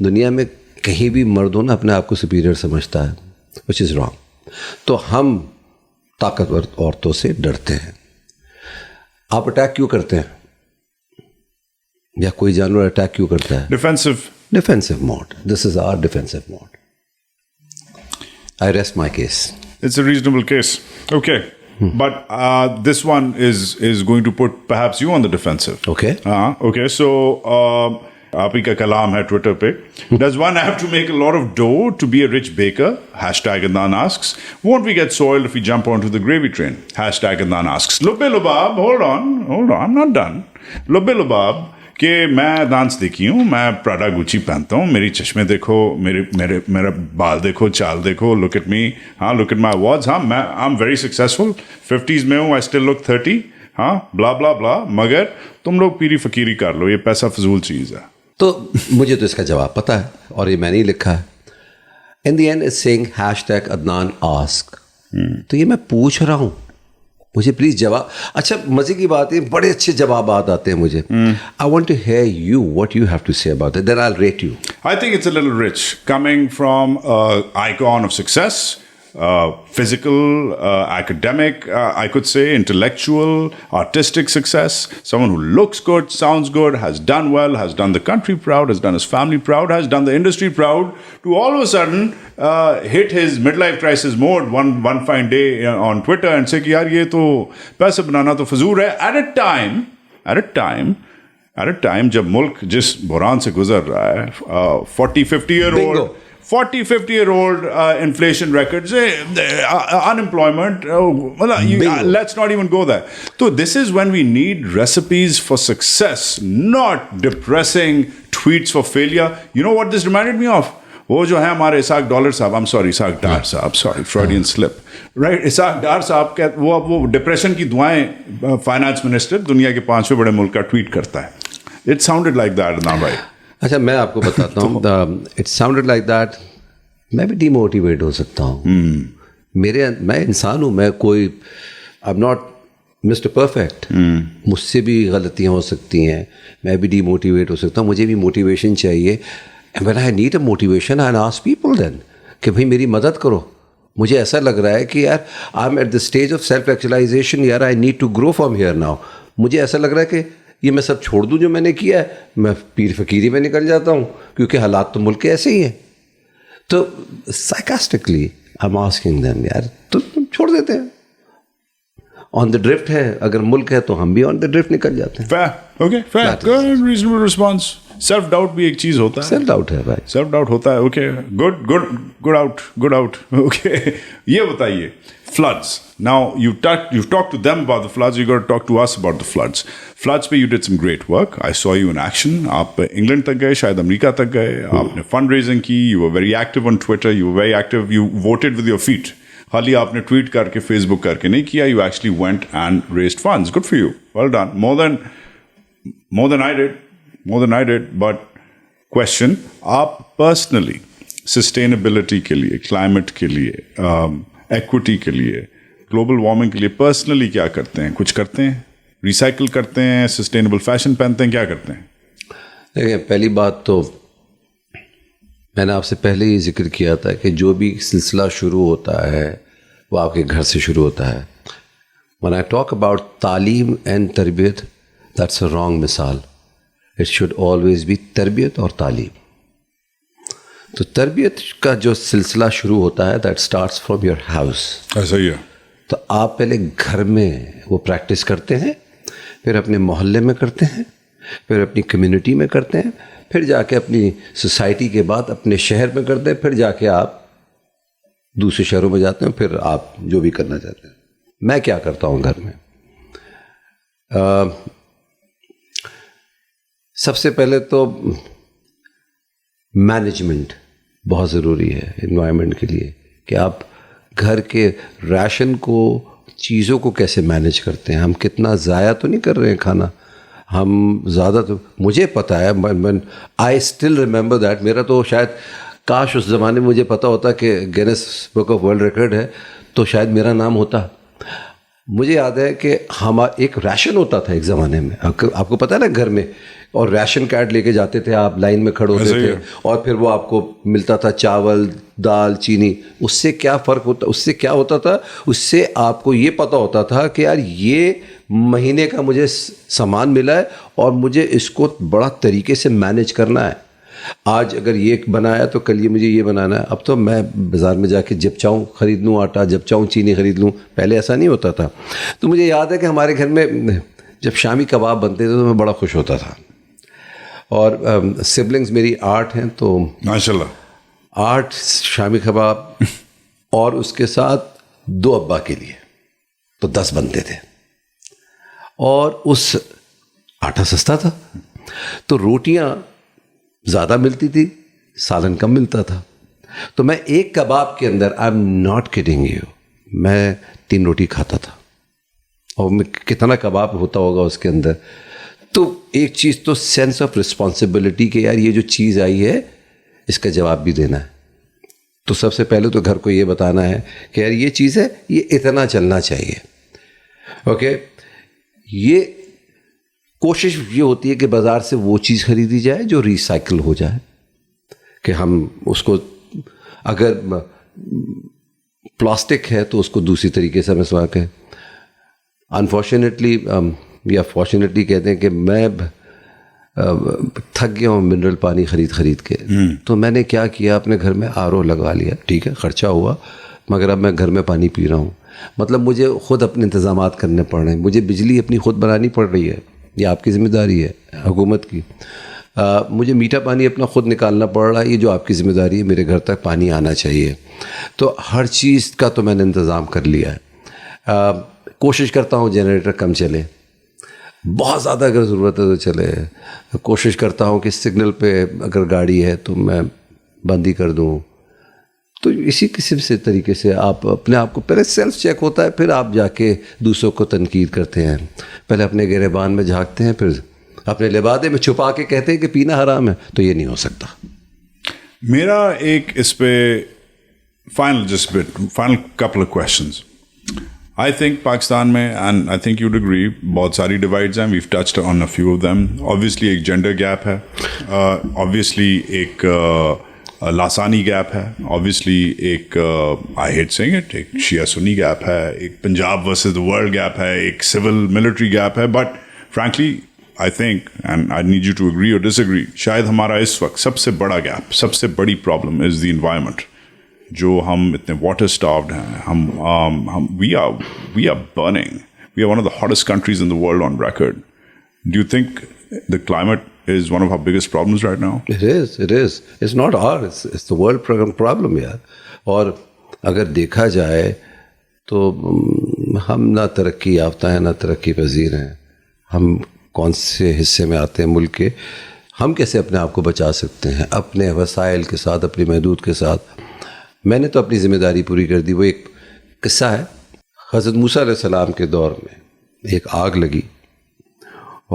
دنیا میں کہیں بھی مرد ہو نا اپنے آپ کو سپیریئر سمجھتا ہے, which is wrong. تو ہم طاقتور عورتوں سے ڈرتے ہیں. آپ اٹیک کیوں کرتے ہیں, یا کوئی جانور اٹیک کیوں کرتا ہے؟ Defensive mode. This is our defensive mode. I rest my case. It's a reasonable case. Okay. But this one is going to put perhaps you on the defensive. Okay. Okay. So, آپ ہی کا کلام ہے Twitter پہ. Does one have to make a lot of dough to be a rich baker? #Adnan asks. Won't we get soiled if we jump onto the gravy train? #Adnan asks. Lubbe Lubab, hold on, I'm not done. Lubbe Lubab, کہ میں dance دیکھی ہوں, میں پراڈا Gucci پہنتا ہوں, میری چشمے دیکھو, میرا بال دیکھو, چال دیکھو, لک ایٹ می, ہاں لک ایٹ مائی ایوارڈز, ہاں میں I am very successful, 50s میں ہوں, آئی اسٹل لک 30, ہاں بلا بلا بلا. مگر تم لوگ پیری فقیری کر لو, یہ پیسہ فضول چیز ہے. تو مجھے تو اس کا جواب پتہ ہے, اور یہ میں نے ہی لکھا ہے. In the end it's saying #Adnan ask. تو یہ میں پوچھ رہا ہوں, مجھے پلیز جواب. اچھا مزے کی بات ہے, بڑے اچھے جوابات آتے ہیں مجھے. I want to hear you, what you have to say about it, then I'll rate you. I think it's a little rich coming from an icon of success, physical, academic, I could say intellectual, artistic success, someone who looks good, sounds good, has done well, has done the country proud, has done his family proud, has done the industry proud, to all of a sudden hit his midlife crisis mode one fine day on Twitter and say کہ یار یہ تو پیسے بنانا تو فضول ہے. At a time جب ملک جس بحران سے گزر رہا ہے, 40-50-year-old inflation records, unemployment, let's not even go there. So this is when we need recipes for success, not depressing tweets for failure. You know what this reminded me of? وہ جو ہیں ہمارے اسحاق ڈالر صاحب, اسحاق ڈار صاحب, Freudian slip, right, Ishaq Dar صاحب کا وہ depression کی دعائیں فائنانس منسٹر دنیا کے 5ویں بڑے ملک کا ٹویٹ کرتا ہے. اٹ ساؤنڈڈ لائک دیٹ نا بھائی. اچھا میں آپ کو بتاتا ہوں, اٹ ساؤنڈڈ لائک دیٹ. میں بھی ڈی موٹیویٹ ہو سکتا ہوں. میں انسان ہوں, میں کوئی I am not mister perfect. مجھ سے بھی غلطیاں ہو سکتی ہیں, میں بھی ڈی موٹیویٹ ہو سکتا ہوں, مجھے بھی موٹیویشن چاہیے. when I need a motivation I'll ask people then کہ بھائی میری مدد کرو. مجھے ایسا لگ رہا ہے کہ یار I'm at the stage of self actualization, یار I need to grow from here now. مجھے ایسا لگ رہا ہے کہ یہ میں سب چھوڑ دوں جو میں نے کیا ہے, میں پیر فقیری میں نکل جاتا ہوں, کیونکہ حالات تو ملک کے ایسے ہی ہیں. تو sarcastically I'm asking them, یار تو چھوڑ دیتے ہیں. آن دا ڈرفٹ ہے, اگر ملک ہے تو ہم بھی آن دا ڈرفٹ نکل جاتے ہیں. fair, good, reasonable response. Self doubt بھی ایک چیز ہوتا ہے. سیلف ڈاؤٹ ہے بھائی, سیلف ڈاؤٹ ہوتا ہے. Okay, good out. اوکے, یہ بتائیے floods. Now you've talked to them about the floods, you got to talk to us about the floods. Floods pہ you did some great work. I saw you in action. آپ England تک گئے, شاید امریکہ تک گئے, آپ نے فنڈ ریزنگ کی, you were very active on Twitter, you were very active, you voted with your feet. خالی آپ نے ٹویٹ کر کے فیس بک کر کے نہیں کیا, you actually went and raised funds. Good for you, well done. More than I did. But question, آپ پرسنلی سسٹینیبلٹی کے لیے, کلائمیٹ کے لیے, ایکوٹی کے لیے, گلوبل وارمنگ کے لیے پرسنلی کیا کرتے ہیں؟ کچھ کرتے ہیں ریسائکل کرتے ہیں, سسٹینیبل فیشن پہنتے ہیں, کیا کرتے ہیں؟ دیکھیں, پہلی بات تو میں نے آپ سے پہلے ہی ذکر کیا تھا کہ جو بھی سلسلہ شروع ہوتا ہے وہ آپ کے گھر سے شروع ہوتا ہے. When I talk about تعلیم and تربیت, that's a wrong مثال. It should always be تربیت اور تعلیم. تو تربیت کا جو سلسلہ شروع ہوتا ہے that starts from your house. ایسا ہی ہے. تو آپ پہلے گھر میں وہ پریکٹس کرتے ہیں, پھر اپنے محلے میں کرتے ہیں, پھر اپنی کمیونٹی میں کرتے ہیں, پھر جا کے اپنی سوسائٹی کے بعد اپنے شہر میں کرتے ہیں, پھر جا کے آپ دوسرے شہروں میں جاتے ہیں, پھر آپ جو بھی کرنا چاہتے ہیں. میں کیا کرتا ہوں گھر میں, سب سے پہلے تو مینجمنٹ بہت ضروری ہے انوائرمنٹ کے لیے, کہ آپ گھر کے راشن کو, چیزوں کو کیسے مینج کرتے ہیں. ہم کتنا ضائع تو نہیں کر رہے ہیں کھانا, ہم زیادہ تو مجھے پتہ ہے, آئی اسٹل ریمبر دیٹ. میرا تو شاید کاش اس زمانے میں مجھے پتہ ہوتا کہ Guinness book of world record ہے تو شاید میرا نام ہوتا. مجھے یاد ہے کہ ایک راشن ہوتا تھا ایک زمانے میں, آپ کو پتہ ہے نا, گھر میں, اور ریشن کارڈ لے کے جاتے تھے آپ, لائن میں کھڑے ہوتے تھے, اور پھر وہ آپ کو ملتا تھا چاول, دال, چینی. اس سے کیا فرق ہوتا, اس سے کیا ہوتا تھا, اس سے آپ کو یہ پتہ ہوتا تھا کہ یار یہ مہینے کا مجھے سامان ملا ہے اور مجھے اس کو بڑا طریقے سے مینیج کرنا ہے. آج اگر یہ بنایا تو کل یہ مجھے یہ بنانا ہے. اب تو میں بازار میں جا کے جب چاہوں خرید لوں آٹا, جب چاہوں چینی خرید لوں. پہلے ایسا نہیں ہوتا تھا. تو مجھے یاد ہے کہ ہمارے گھر میں جب شامی کباب بنتے تھے تو میں بڑا خوش ہوتا تھا. اور سبلنگز میری 8 ہیں, تو ماشاءاللہ 8 شامی کباب اور اس کے ساتھ 2 ابا کے لیے, تو 10 بنتے تھے. اور اس آٹا سستا تھا تو روٹیاں زیادہ ملتی تھی, سالن کم ملتا تھا. تو میں ایک کباب کے اندر, I am not kidding you, میں 3 روٹی کھاتا تھا. اور میں کتنا کباب ہوتا ہوگا اس کے اندر. تو ایک چیز تو سینس آف رسپانسبلٹی کہ یار یہ جو چیز آئی ہے اس کا جواب بھی دینا ہے. تو سب سے پہلے تو گھر کو یہ بتانا ہے کہ یار یہ چیز ہے, یہ اتنا چلنا چاہیے. اوکے, یہ کوشش یہ ہوتی ہے کہ بازار سے وہ چیز خریدی جائے جو ریسائکل ہو جائے, کہ ہم اس کو, اگر پلاسٹک ہے تو اس کو دوسری طریقے سے ہم استعمال کریں. انفارچونیٹلی یا فارچونیٹلی کہتے ہیں کہ میں تھک گیا ہوں منرل پانی خرید کے. تو میں نے کیا کیا, اپنے گھر میں RO لگوا لیا. ٹھیک ہے, خرچہ ہوا, مگر اب میں گھر میں پانی پی رہا ہوں. مطلب مجھے خود اپنے انتظامات کرنے پڑ رہے ہیں. مجھے بجلی اپنی خود بنانی پڑ رہی ہے, یہ آپ کی ذمہ داری ہے حکومت کی. مجھے میٹھا پانی اپنا خود نکالنا پڑ رہا ہے, یہ جو آپ کی ذمہ داری ہے, میرے گھر تک پانی آنا چاہیے. تو ہر چیز کا تو میں نے انتظام کر لیا ہے. کوشش کرتا ہوں جنریٹر کم چلے, بہت زیادہ اگر ضرورت ہے تو چلے. کوشش کرتا ہوں کہ سگنل پہ اگر گاڑی ہے تو میں بند ہی کر دوں. تو اسی قسم سے طریقے سے آپ اپنے آپ کو, پہلے سیلف چیک ہوتا ہے, پھر آپ جا کے دوسروں کو تنقید کرتے ہیں. پہلے اپنے گریبان میں جھانکتے ہیں, پھر اپنے لبادے میں چھپا کے کہتے ہیں کہ پینا حرام ہے. تو یہ نہیں ہو سکتا. میرا ایک اس پہ final couple of questions. I think Pakistan میں, and I think you'd agree, بہت ساری ڈیوائڈز ہیں. we've touched on a few of them. obviously ایک جینڈر گیپ ہے, obviously ایک لاسانی گیپ ہے, obviously ایک I hate saying it, ایک شیعہ سنی گیپ ہے, ایک Punjab versus the world gap ہے, ایک سول ملٹری گیپ ہے. But frankly I think, and I need you to agree or disagree, شاید ہمارا اس وقت سب سے بڑا گیپ, سب سے بڑی پرابلم از دی انوائرمنٹ. جو ہم اتنے واٹر سٹاروڈ ہیں, ہم we are burning. We are one of the hottest countries in the world on record. Do you think the climate is one of our biggest problems right now? It is. It's not ours. It's the world problem یار. اور اگر دیکھا جائے تو ہم نہ ترقی یافتہ ہیں نہ ترقی پذیر ہیں. ہم کون سے حصے میں آتے ہیں ملک کے, ہم کیسے اپنے آپ کو بچا سکتے ہیں اپنے وسائل کے ساتھ, اپنی محدود کے ساتھ. میں نے تو اپنی ذمہ داری پوری کر دی. وہ ایک قصہ ہے, حضرت موسیٰ علیہ السلام کے دور میں ایک آگ لگی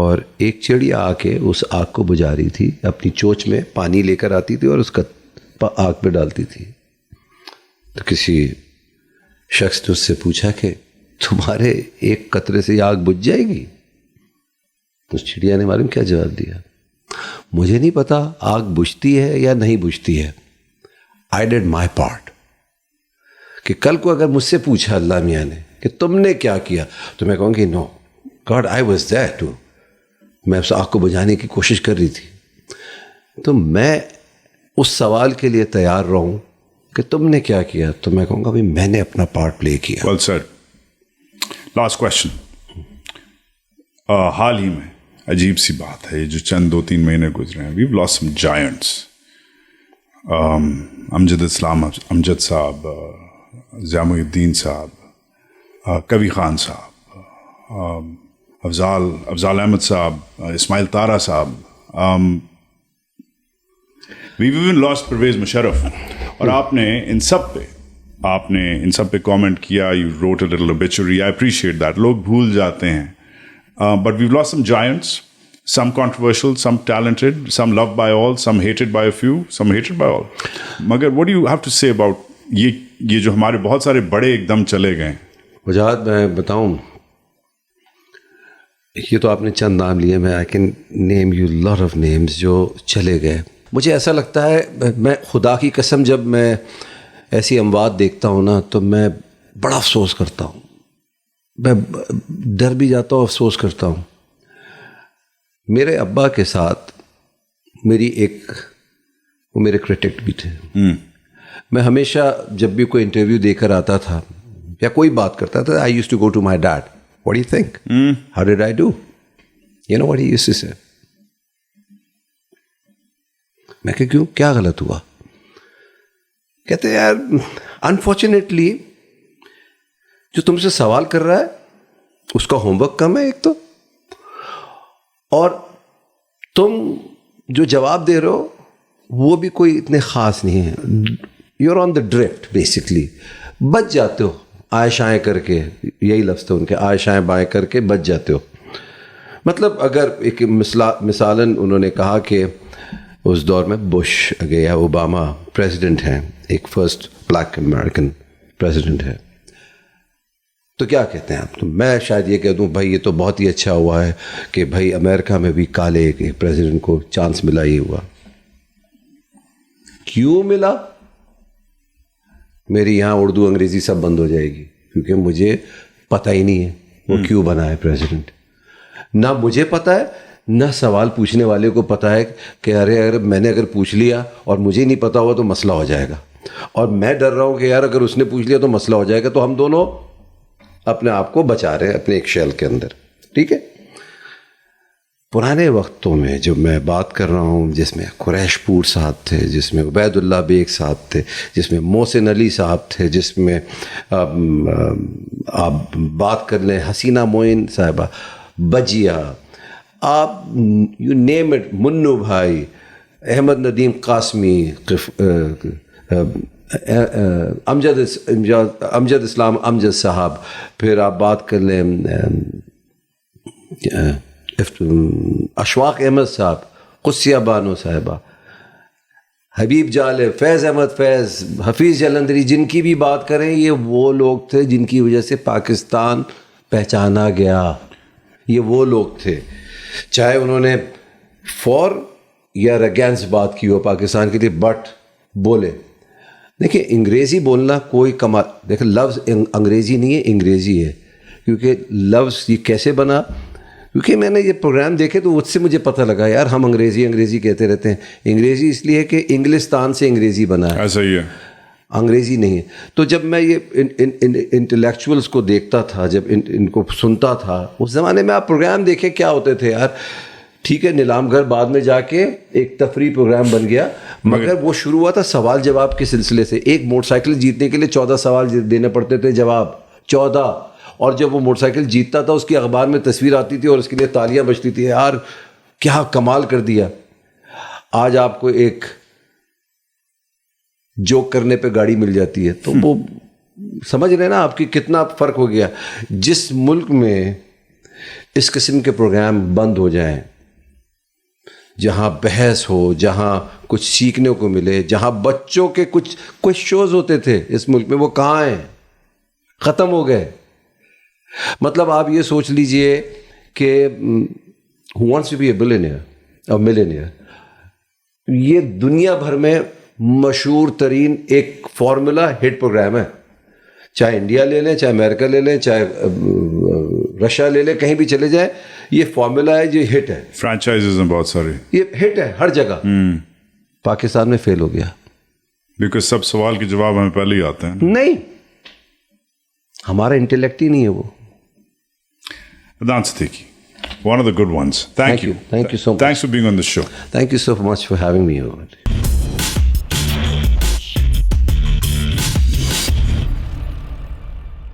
اور ایک چڑیا آ کے اس آگ کو بجھا رہی تھی. اپنی چونچ میں پانی لے کر آتی تھی اور اس کا آگ پہ ڈالتی تھی. تو کسی شخص نے اس سے پوچھا کہ تمہارے ایک قطرے سے یہ آگ بجھ جائے گی؟ اس چڑیا نے معلوم کیا جواب دیا, مجھے نہیں پتا آگ بجھتی ہے یا نہیں بجھتی ہے, آئی ڈیڈ مائی پارٹ. کہ کل کو اگر مجھ سے پوچھا اللہ میاں نے کہ تم نے کیا کیا, تو میں کہوں گی no God I was there too, میں اس آگ کو بجھانے کی کوشش کر رہی تھی. تو میں اس سوال کے لیے تیار رہوں کہ تم نے کیا کیا, تو میں کہوں گا بھائی میں نے اپنا پارٹ پلے کیا. Well said. Last question. حال ہی میں عجیب سی بات ہے, جو چند 2-3 مہینے گزرے ہیں, we've lost some giants. امجد اسلام امجد صاحب, ضیاء محی الدین صاحب, کبھی خان صاحب, افضال احمد صاحب, اسماعیل طارہ صاحب, we've even lost Pervez Musharraf. اور آپ نے ان سب پہ کامنٹ کیا, you wrote a little obituary, I appreciate that. لوگ بھول جاتے ہیں, but we've lost some giants, some controversial, some talented, some loved by all, some hated by a few, some hated by all. مگر what do you have to say about یہ جو ہمارے بہت سارے بڑے ایک دم چلے گئے؟ وجاہت میں بتاؤں, یہ تو آپ نے چند نام لیے, میں I can name you lot of names جو چلے گئے. مجھے ایسا لگتا ہے, میں خدا کی قسم جب میں ایسی اموات دیکھتا ہوں نا تو میں بڑا افسوس کرتا ہوں, میں ڈر بھی جاتا ہوں, افسوس کرتا ہوں. میرے ابا کے ساتھ میری وہ میرے کرٹک بھی تھے. میں ہمیشہ جب بھی کوئی انٹرویو دے کر آتا تھا یا کوئی بات کرتا تھا, I used to go to my dad, what do you think, how did I do, you know what he used to say. میں کہ کیوں, کیا غلط ہوا؟ کہتے ہیں یار انفارچونیٹلی جو تم سے سوال کر رہا ہے اس کا ہوم ورک کم ہے ایک تو, اور تم جو جواب دے رہے ہو وہ بھی کوئی اتنے خاص نہیں ہے. You are on the drift basically, بچ جاتے ہو آئے کر کے, یہی لفظ تھا ان کے, آئے بائیں کر کے بچ جاتے ہو. مطلب اگر ایک مثالاً انہوں نے کہا کہ اس دور میں بش یا اوباما پریزیڈنٹ ہیں, ایک فرسٹ بلیک امریکن پریزیڈنٹ ہے, تو کیا کہتے ہیں آپ؟ تو میں شاید یہ کہہ دوں بھائی یہ تو بہت ہی اچھا ہوا ہے کہ بھائی امریکہ میں بھی کالے ایک پریزیڈنٹ کو چانس ملا. یہ ہوا کیوں ملا؟ میری یہاں اردو انگریزی سب بند ہو جائے گی, کیونکہ مجھے پتہ ہی نہیں ہے وہ کیوں بنا ہے پریزیڈنٹ. نہ مجھے پتہ ہے, نہ سوال پوچھنے والے کو پتہ ہے کہ اگر میں نے پوچھ لیا اور مجھے نہیں پتہ ہوا تو مسئلہ ہو جائے گا, اور میں ڈر رہا ہوں کہ یار اگر اس نے پوچھ لیا تو مسئلہ ہو جائے گا, تو ہم دونوں اپنے آپ کو بچا رہے ہیں اپنے ایک شیل کے اندر. ٹھیک ہے, پرانے وقتوں میں جو میں بات کر رہا ہوں, جس میں قریش پور صاحب تھے, جس میں عبید اللہ بیگ صاحب تھے, جس میں محسن علی صاحب تھے, جس میں آپ بات کر لیں حسینہ معین صاحبہ, بجیا, آپ یو نیم اٹ, منو بھائی, احمد ندیم قاسمی, امجد اسلام امجد صاحب, پھر آپ بات کر لیں اشواق احمد صاحب, قدسیہ بانو صاحبہ, حبیب جالے, فیض احمد فیض, حفیظ جلندری, جن کی بھی بات کریں یہ وہ لوگ تھے جن کی وجہ سے پاکستان پہچانا گیا. یہ وہ لوگ تھے, چاہے انہوں نے فور یا اگینسٹ بات کی ہو پاکستان کے لیے, بٹ بولے. دیکھیں انگریزی بولنا کوئی کمال, دیکھیں لفظ انگریزی نہیں ہے, انگریزی ہے. کیونکہ لفظ یہ کیسے بنا, کیونکہ میں نے یہ پروگرام دیکھے تو اس سے مجھے پتہ لگا یار ہم انگریزی کہتے رہتے ہیں. انگریزی اس لیے کہ انگلستان سے انگریزی بنا ہے, ایسا ہی ہے, انگریزی نہیں ہے. تو جب میں یہ انٹلیکچوئلس کو دیکھتا تھا, جب ان کو سنتا تھا, اس زمانے میں آپ پروگرام دیکھیں کیا ہوتے تھے یار. ٹھیک ہے, نیلام گھر بعد میں جا کے ایک تفریح پروگرام بن گیا, مگر وہ شروع ہوا تھا سوال جواب کے سلسلے سے. ایک موٹر سائیکل جیتنے کے لیے 14 سوال دینے پڑتے تھے, جواب 14. اور جب وہ موٹر سائیکل جیتتا تھا اس کی اخبار میں تصویر آتی تھی اور اس کے لیے تالیاں بجتی تھی. یار کیا کمال کر دیا. آج آپ کو ایک جوک کرنے پہ گاڑی مل جاتی ہے, تو وہ سمجھ رہے نا آپ کی کتنا فرق ہو گیا. جس ملک میں اس قسم کے پروگرام بند ہو جائیں, جہاں بحث ہو, جہاں کچھ سیکھنے کو ملے, جہاں بچوں کے کچھ شوز ہوتے تھے اس ملک میں, وہ کہاں ہیں؟ ختم ہو گئے. مطلب آپ یہ سوچ لیجئے کہ who wants to be a billionaire or millionaire, یہ دنیا بھر میں مشہور ترین ایک فارمولا ہٹ پروگرام ہے. چاہے انڈیا لے لیں, چاہے امریکہ لے لیں, چاہے رشیا لے لیں, کہیں بھی چلے جائیں, یہ فارمولا ہے جو ہٹ ہے. فرانچائزز ہیں بہت سارے, یہ ہٹ ہے ہر جگہ. پاکستان میں فیل ہو گیا بیکاز سب سوال کے جواب ہمیں پہلے ہی آتے ہیں. نہیں, ہمارا انٹلیکٹ ہی نہیں ہے وہ. Adnan Siddiqui, one of the good ones. Thank you. Thank you so much. Thanks for being on the show. Thank you so much for having me over.